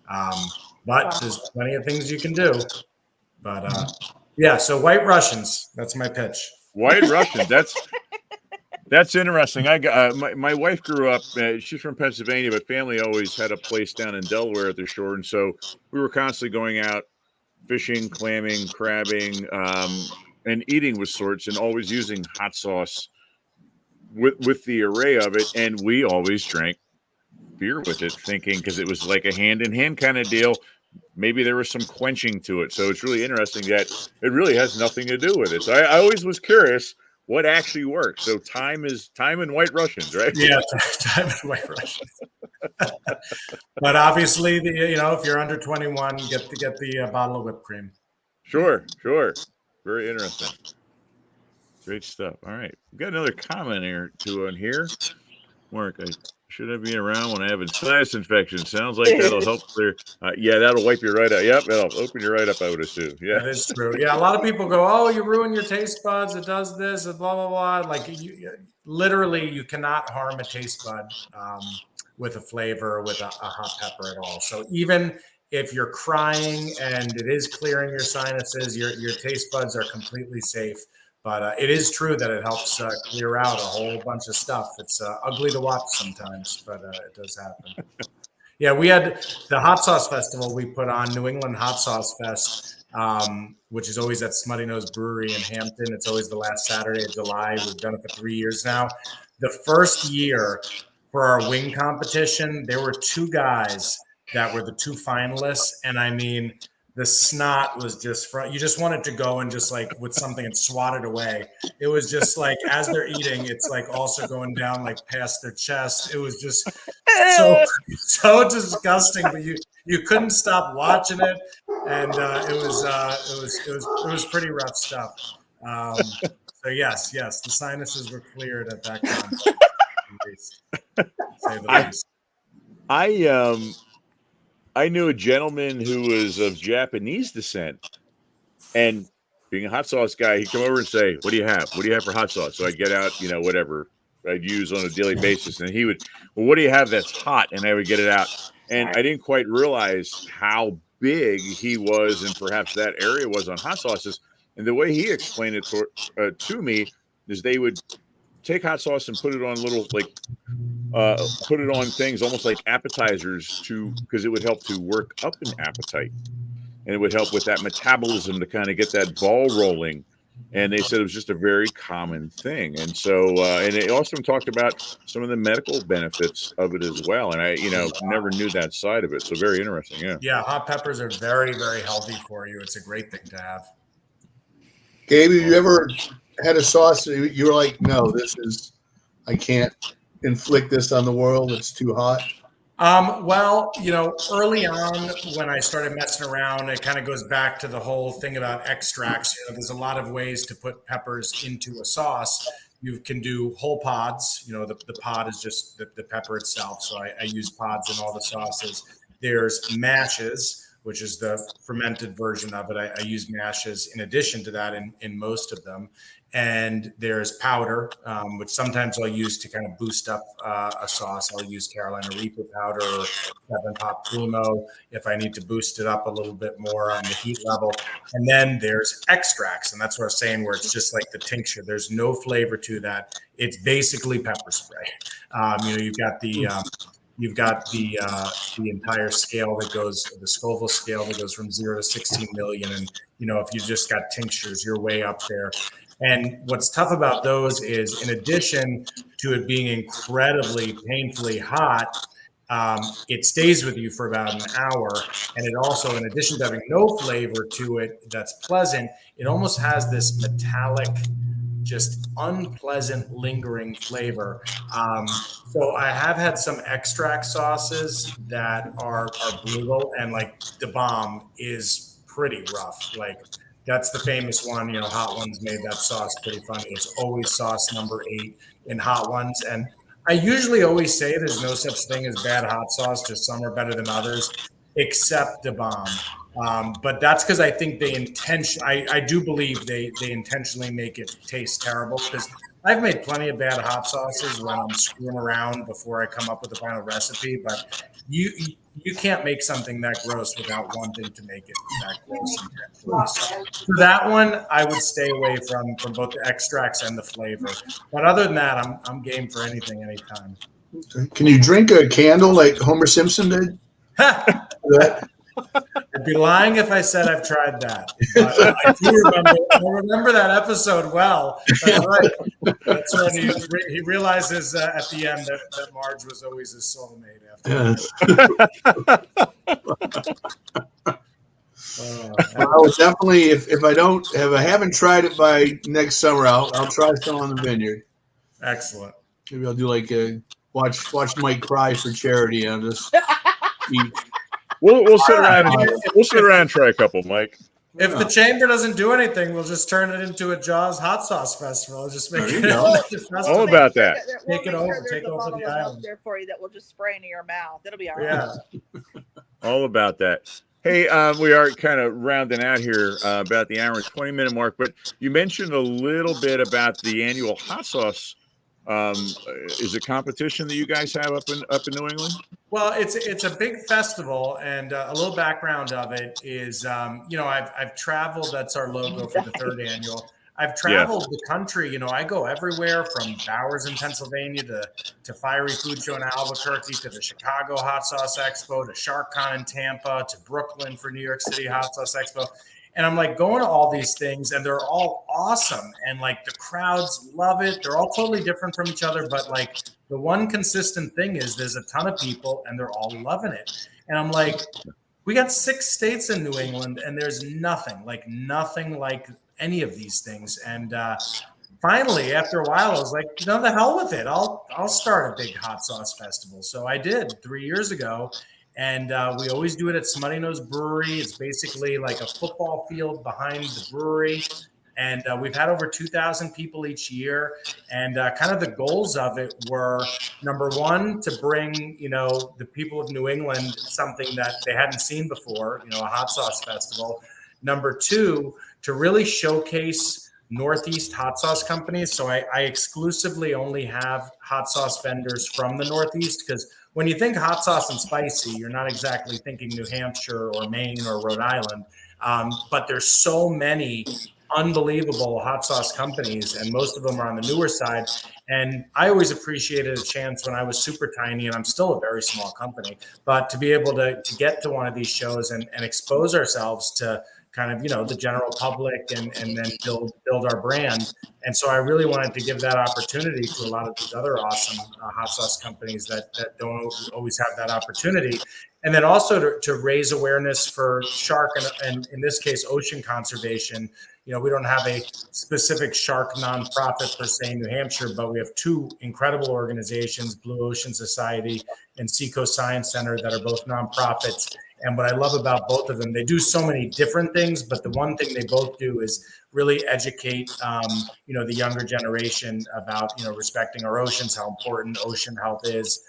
But there's plenty of things you can do. But so White Russians, that's my pitch. White Russian, that's interesting. I got my wife grew up. She's from Pennsylvania, but family always had a place down in Delaware at the shore, and so we were constantly going out fishing, clamming, crabbing, and eating with sorts, and always using hot sauce with the array of it. And we always drank beer with it, thinking because it was like a hand-in-hand kind of deal. Maybe there was some quenching to it. So it's really interesting that it really has nothing to do with it. So I always was curious what actually works. So time and White Russians, right? Yeah, time and White Russians. But obviously, if you're under 21, get the bottle of whipped cream. Sure. Very interesting. Great stuff. All right. We've got another comment here too on here. Mark, should I be around when I have a sinus infection? Sounds like that'll help clear. Yeah, that'll wipe you right out. Yep, that'll open you right up, I would assume. Yeah. That is true. Yeah, a lot of people go, "Oh, you ruin your taste buds. It does this, and blah, blah, blah." Like, literally, you cannot harm a taste bud with a flavor, with a hot pepper at all. So even if you're crying and it is clearing your sinuses, your taste buds are completely safe. But it is true that it helps clear out a whole bunch of stuff. It's ugly to watch sometimes, but it does happen. Yeah, we had the Hot Sauce Festival we put on, New England Hot Sauce Fest, which is always at Smutty Nose Brewery in Hampton. It's always the last Saturday of July. We've done it for 3 years now. The first year for our wing competition, there were 2 guys that were the 2 finalists. And I mean, the snot was just you just wanted to go and just like with something and swat it away. It was just like, as they're eating, it's like also going down like past their chest. It was just so disgusting, but you couldn't stop watching it. And it was pretty rough stuff. So yes, the sinuses were cleared at that time. Say the least. I knew a gentleman who was of Japanese descent, and being a hot sauce guy, he'd come over and say, "What do you have? What do you have for hot sauce?" So I'd get out, whatever I'd use on a daily basis, and he would, "Well, what do you have that's hot?" And I would get it out, and I didn't quite realize how big he was, and perhaps that area was on hot sauces. And the way he explained it to me is they would take hot sauce and put it on little put it on things almost like appetizers because it would help to work up an appetite, and it would help with that metabolism to kind of get that ball rolling. And they said it was just a very common thing. And so, and they also talked about some of the medical benefits of it as well. And I, never knew that side of it. So very interesting. Yeah. Yeah. Hot peppers are very, very healthy for you. It's a great thing to have. Gabe, have you ever had a sauce that you were like, no, I can't inflict this on the world. It's too hot. Well, early on when I started messing around, it kind of goes back to the whole thing about extracts. There's a lot of ways to put peppers into a sauce. You can do whole pods. The pod is just the pepper itself. So I use pods in all the sauces. There's mashes, which is the fermented version of it. I use mashes in addition to that in most of them. And there's powder, which sometimes I'll use to kind of boost up a sauce. I'll use Carolina Reaper powder or Seven Pop Primo if I need to boost it up a little bit more on the heat level. And then there's extracts, and that's what I was saying, where it's just like the tincture. There's no flavor to that. It's basically pepper spray. You've got the entire scale that goes, the Scoville scale that goes from 0 to 16 million. And, if you just got tinctures, you're way up there. And what's tough about those is, in addition to it being incredibly painfully hot, it stays with you for about an hour. And it also, in addition to having no flavor to it that's pleasant, it almost has this metallic, just unpleasant, lingering flavor. So I have had some extract sauces that are brutal, and like the bomb is pretty rough. Like, that's the famous one, Hot Ones made that sauce pretty funny. It's always sauce number 8 in Hot Ones. And I usually always say there's no such thing as bad hot sauce, just some are better than others, except the bomb. But that's because I think I do believe they intentionally make it taste terrible, because I've made plenty of bad hot sauces when I'm screwing around before I come up with the final recipe, but you can't make something that gross without wanting to make it that gross. So for that one, I would stay away from both the extracts and the flavor. But other than that, I'm game for anything, anytime. Okay. Can you drink a candle like Homer Simpson did? I'd be lying if I said I've tried that. But I remember that episode well. That's right. That's when he realizes at the end that Marge was always his soulmate after. I would definitely, if I haven't tried it by next summer, I'll try some on the vineyard. Excellent. Maybe I'll do like a watch Mike cry for charity on this. We'll sit around. And try a couple, Mike. If the chamber doesn't do anything, we'll just turn it into a Jaws hot sauce festival. Just make it all about that. Take it over. Take over the island there for you that will just spray into your mouth. It'll be all right. Yeah. All about that. Hey, we are kind of rounding out here about the hour and 20-minute mark, but you mentioned a little bit about the annual hot sauce. Is it competition that you guys have up in New England? Well, it's a big festival, and a little background of it is, I've traveled. That's our logo for the third annual. I've traveled the country. I go everywhere from Bowers in Pennsylvania to Fiery Food Show in Albuquerque to the Chicago Hot Sauce Expo to SharkCon in Tampa to Brooklyn for New York City Hot Sauce Expo. And I'm like going to all these things and they're all awesome. And like the crowds love it. They're all totally different from each other. But like the one consistent thing is there's a ton of people and they're all loving it. And I'm like, we got 6 states in New England and there's nothing like any of these things. And finally, after a while, I was like, the hell with it. I'll start a big hot sauce festival. So I did 3 years ago. And we always do it at Smutty Nose Brewery. It's basically like a football field behind the brewery. And we've had over 2,000 people each year. And kind of the goals of it were, number one, to bring, the people of New England something that they hadn't seen before, a hot sauce festival. Number two, to really showcase Northeast hot sauce companies. So I exclusively only have hot sauce vendors from the Northeast because when you think hot sauce and spicy, you're not exactly thinking New Hampshire or Maine or Rhode Island. But there's so many unbelievable hot sauce companies, and most of them are on the newer side. And I always appreciated a chance when I was super tiny, and I'm still a very small company, but to be able to get to one of these shows and expose ourselves to kind of, the general public and then build our brand. And so I really wanted to give that opportunity to a lot of these other awesome hot sauce companies that don't always have that opportunity. And then also to raise awareness for shark and in this case, ocean conservation. We don't have a specific shark nonprofit per se in New Hampshire, but we have 2 incredible organizations, Blue Ocean Society and Seacoast Science Center, that are both nonprofits. And what I love about both of them, they do so many different things, but the one thing they both do is really educate, the younger generation about, respecting our oceans, how important ocean health is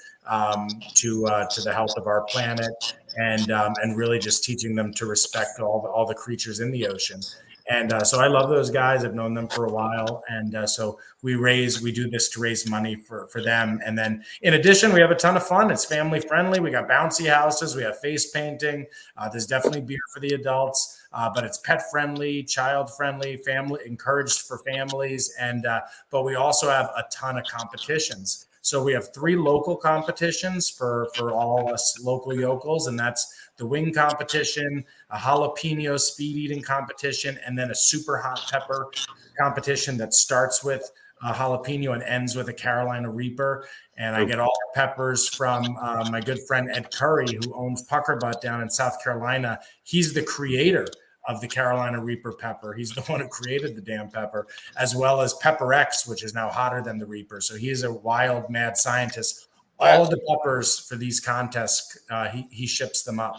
to the health of our planet, and really just teaching them to respect all the creatures in the ocean. And so I love those guys. I've known them for a while. And so we do this to raise money for them. And then in addition, we have a ton of fun. It's family friendly. We got bouncy houses. We have face painting. There's definitely beer for the adults, but it's pet friendly, child friendly, family encouraged for families. And but we also have a ton of competitions. So we have 3 local competitions for all us local yokels, and that's the wing competition, a jalapeno speed eating competition, and then a super hot pepper competition that starts with a jalapeno and ends with a Carolina Reaper. And I get all the peppers from my good friend Ed Curry, who owns Pucker Butt down in South Carolina. He's the creator of the Carolina Reaper pepper. He's the one who created the damn pepper, as well as Pepper X, which is now hotter than the Reaper. So he is a wild, mad scientist. All of the peppers for these contests, he ships them up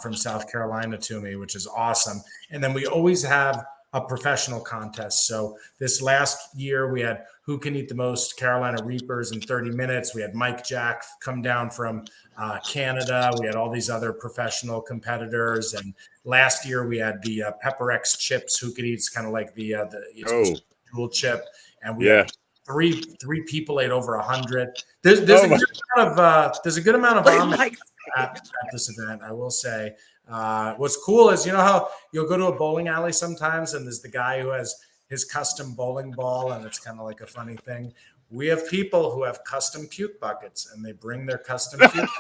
from South Carolina to me, which is awesome. And then we always have a professional contest. So this last year we had who can eat the most Carolina Reapers in 30 minutes. We had Mike Jack come down from Canada. We had all these other professional competitors. And last year we had the Pepper X chips, who could eat. It's kind of like the dual chip. And we had three people ate over 100. There's a good amount of homage at this event, I will say. What's cool is, how you'll go to a bowling alley sometimes and there's the guy who has his custom bowling ball and it's kind of like a funny thing. We have people who have custom puke buckets and they bring their custom puke.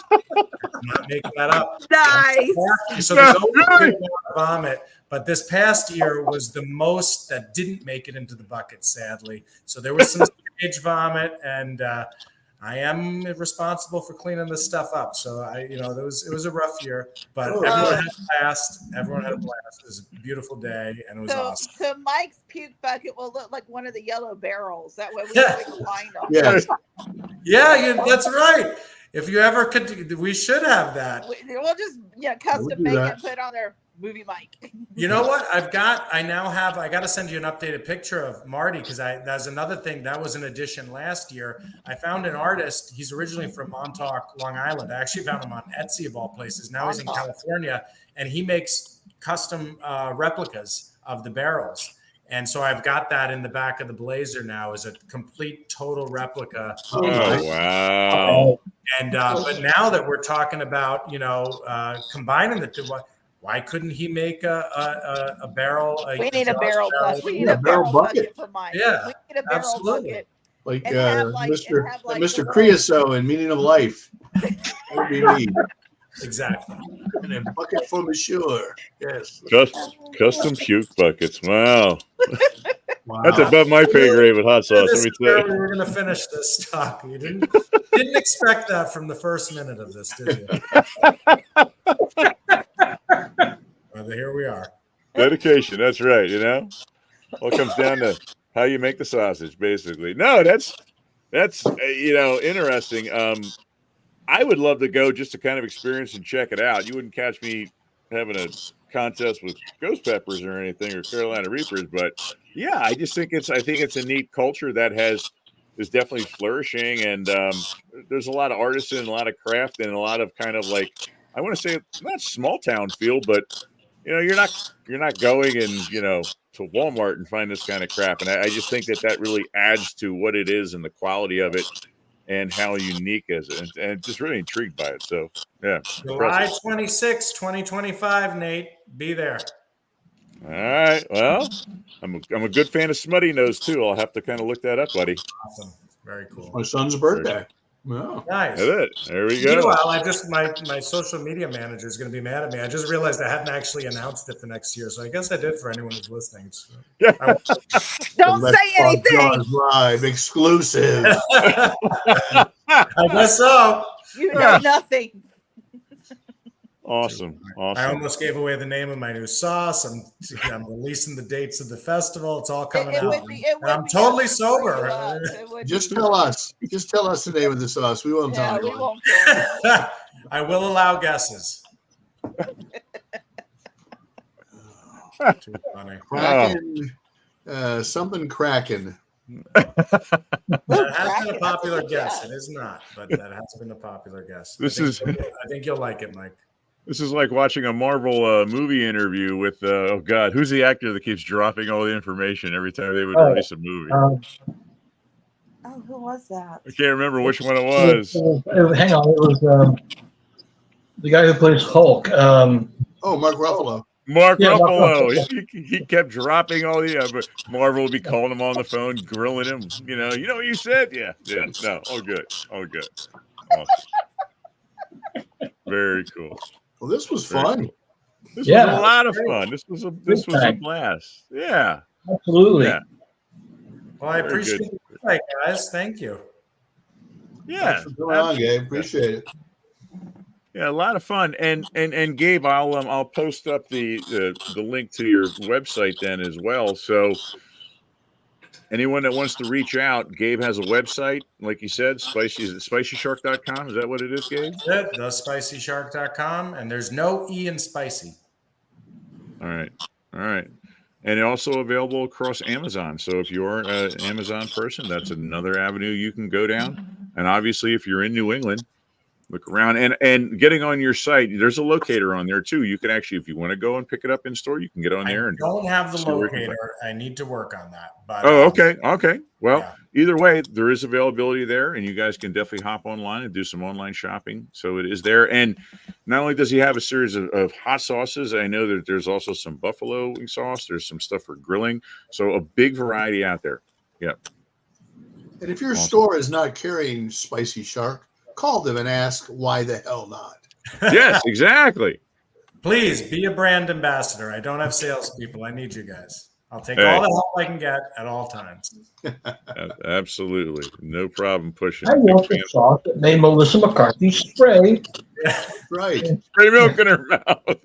not making that up. Nice. So there's always a good amount of vomit, but this past year was the most that didn't make it into the bucket, sadly. So there was some stage vomit, and I am responsible for cleaning this stuff up. So it was a rough year, but everyone had a blast. Everyone had a blast. It was a beautiful day, and it was awesome. So Mike's puke bucket will look like one of the yellow barrels. That way we can find them. Yes. Yeah, that's right. If you ever could, we should have that. We'll just custom make it, put on their movie mic. You know what? I got to send you an updated picture of Marty, because that's another thing that was an addition last year. I found an artist. He's originally from Montauk, Long Island. I actually found him on Etsy of all places. Now he's in California, and he makes custom replicas of the barrels. And so I've got that in the back of the Blazer now as a complete total replica. Oh, wow. And but now that we're talking about combining the two, why couldn't he make a barrel? We need a barrel bucket. We need a barrel bucket for Mike. Yeah, we need a barrel bucket. Like Mr. Creosote in Meaning of Life. That would be me. Exactly. And a bucket for Monsieur. Yes. Custom puke buckets. Wow. That's above my pay grade with hot sauce. Let me tell you. We were going to finish this talk. You didn't expect that from the first minute of this, did you? Well, here we are. Dedication. That's right. All comes down to how you make the sausage, basically. No, that's interesting. I would love to go just to kind of experience and check it out. You wouldn't catch me having a contest with ghost peppers or anything, or Carolina Reapers, but yeah, I think it's a neat culture that is definitely flourishing, and there's a lot of artisan and a lot of craft and a lot of kind of like, I want to say not small town feel, but you're not going and to Walmart and find this kind of crap, and I just think that really adds to what it is and the quality of it and how unique is it, and just really intrigued by it. So yeah, July 26, 2025, Nate, be there. All right. Well, I'm a good fan of Smutty Nose too. I'll have to kind of look that up, buddy. Awesome. Very cool. My son's birthday. Wow. Nice. There we go. Meanwhile, my social media manager is going to be mad at me. I just realized I hadn't actually announced it for next year, so I guess I did for anyone who's listening. Don't say anything. Live exclusive. I guess so. You know nothing. Awesome. I almost gave away the name of my new sauce. I'm releasing the dates of the festival. It's all coming out. I'm totally sober. Just tell us. Just tell us the name of the sauce. We won't tell anyone. I will allow guesses. Too funny. Kraken, something Kraken. That has been a popular guess. It is not, but that has been a popular guess. I think you'll like it, Mike. This is like watching a Marvel movie interview with, who's the actor that keeps dropping all the information every time they would release a movie? Who was that? I can't remember which one it was. Hang on, it was the guy who plays Hulk. Mark Ruffalo. Mark Ruffalo. He kept dropping all the. But Marvel would be calling him on the phone, grilling him. You know what you said? Yeah. No, all good. Awesome. Very cool. Well, this was fun. Cool. This was a lot of fun. This was a blast. Yeah. Absolutely. Yeah. Well, I appreciate it, guys. Thank you. Yeah. Thanks for coming on, Gabe. Appreciate it. Yeah, a lot of fun. And Gabe, I'll post up the link to your website then as well. So anyone that wants to reach out, Gabe has a website, like you said, spicyshark.com. Is that what it is, Gabe? Yeah, thespicyshark.com, and there's no E in spicy. All right. And also available across Amazon. So if you're an Amazon person, that's another avenue you can go down. And obviously, if you're in New England, look around and getting on your site. There's a locator on there too. You can actually, if you want to go and pick it up in store, you can get on there. And don't have the locator. I need to work on that. But okay. Well, either way, there is availability there, and you guys can definitely hop online and do some online shopping. So it is there. And not only does he have a series of hot sauces, I know that there's also some buffalo sauce. There's some stuff for grilling. So a big variety out there. Yeah. And if your store is not carrying Spicy Shark, call them and ask why the hell not. Yes, exactly. Please be a brand ambassador. I don't have salespeople. I need you guys. I'll take Hey. all the help I can get at all times. Absolutely. No problem pushing. I Big want the fan. sauce that made Melissa McCarthy spray. Right. Spray milk in her mouth.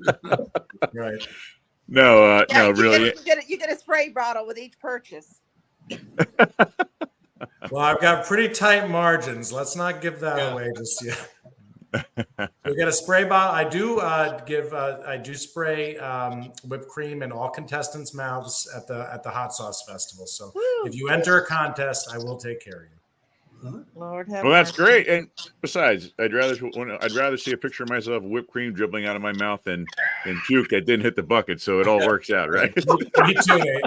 Right. No, Yeah, no, you really. you get a spray bottle with each purchase. Well, I've got pretty tight margins. Let's not give that Yeah. away just yet. We get a spray bottle. I do spray whipped cream in all contestants' mouths at the hot sauce festival. So Woo. if you enter a contest, I will take care of you. Lord have Well, that's mercy. great. And besides, I'd rather see a picture of myself with whipped cream dribbling out of my mouth than puke that didn't hit the bucket. So it all works out, right? Me too, Nate.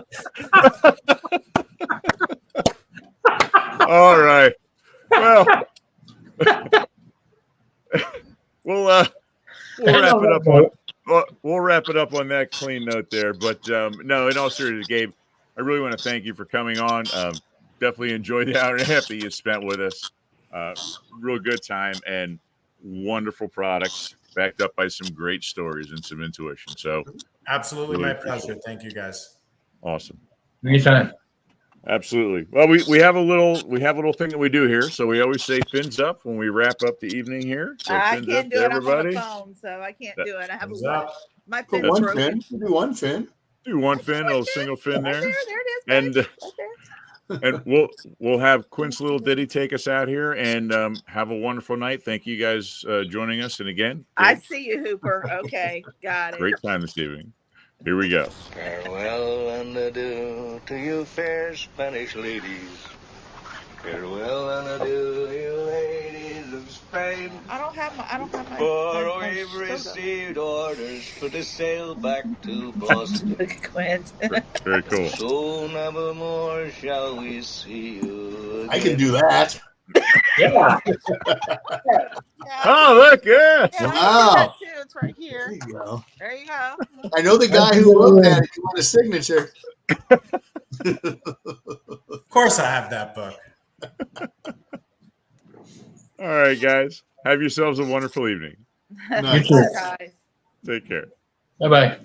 All right. Well, we'll wrap it up on we'll wrap it up on that clean note there. But no, in all seriousness, Gabe, I really want to thank you for coming on. Definitely enjoyed the hour and a half that you spent with us. Real good time and wonderful products backed up by some great stories and some intuition. So Absolutely, really my pleasure. Thank you, guys. awesome. Anytime. Absolutely. Well, we have a little thing that we do here. So we always say fins up when we wrap up the evening here. So I fins can't up do to it. I'm on everybody. the phone, so I can't do it. I have Thumbs a up. my Put fin's one broken. fin. You do one fin. Do one fin, a little single fin Right there. there it is. And Baby. Right there. and we'll have Quint's little ditty take us out here and have a wonderful night. Thank you guys joining us. And again, I Gabe, see you, Hooper. Okay, got it. great time this evening. Here we go. Farewell and adieu to you fair Spanish ladies. Farewell and adieu, you ladies of Spain. I don't have my For my we've soda. received orders for to sail back to Boston. Look at Quint. Very cool. So never more shall we see you again. I can do that. Yeah. Oh, look, yeah. Yeah, I can do Wow. that too. It's right There here. you go. There you go. I know the guy who wrote that. If you want a signature. Of course, I have that book. All right, guys. Have yourselves a wonderful evening. Nice. You too. Guys. Take care. Bye-bye.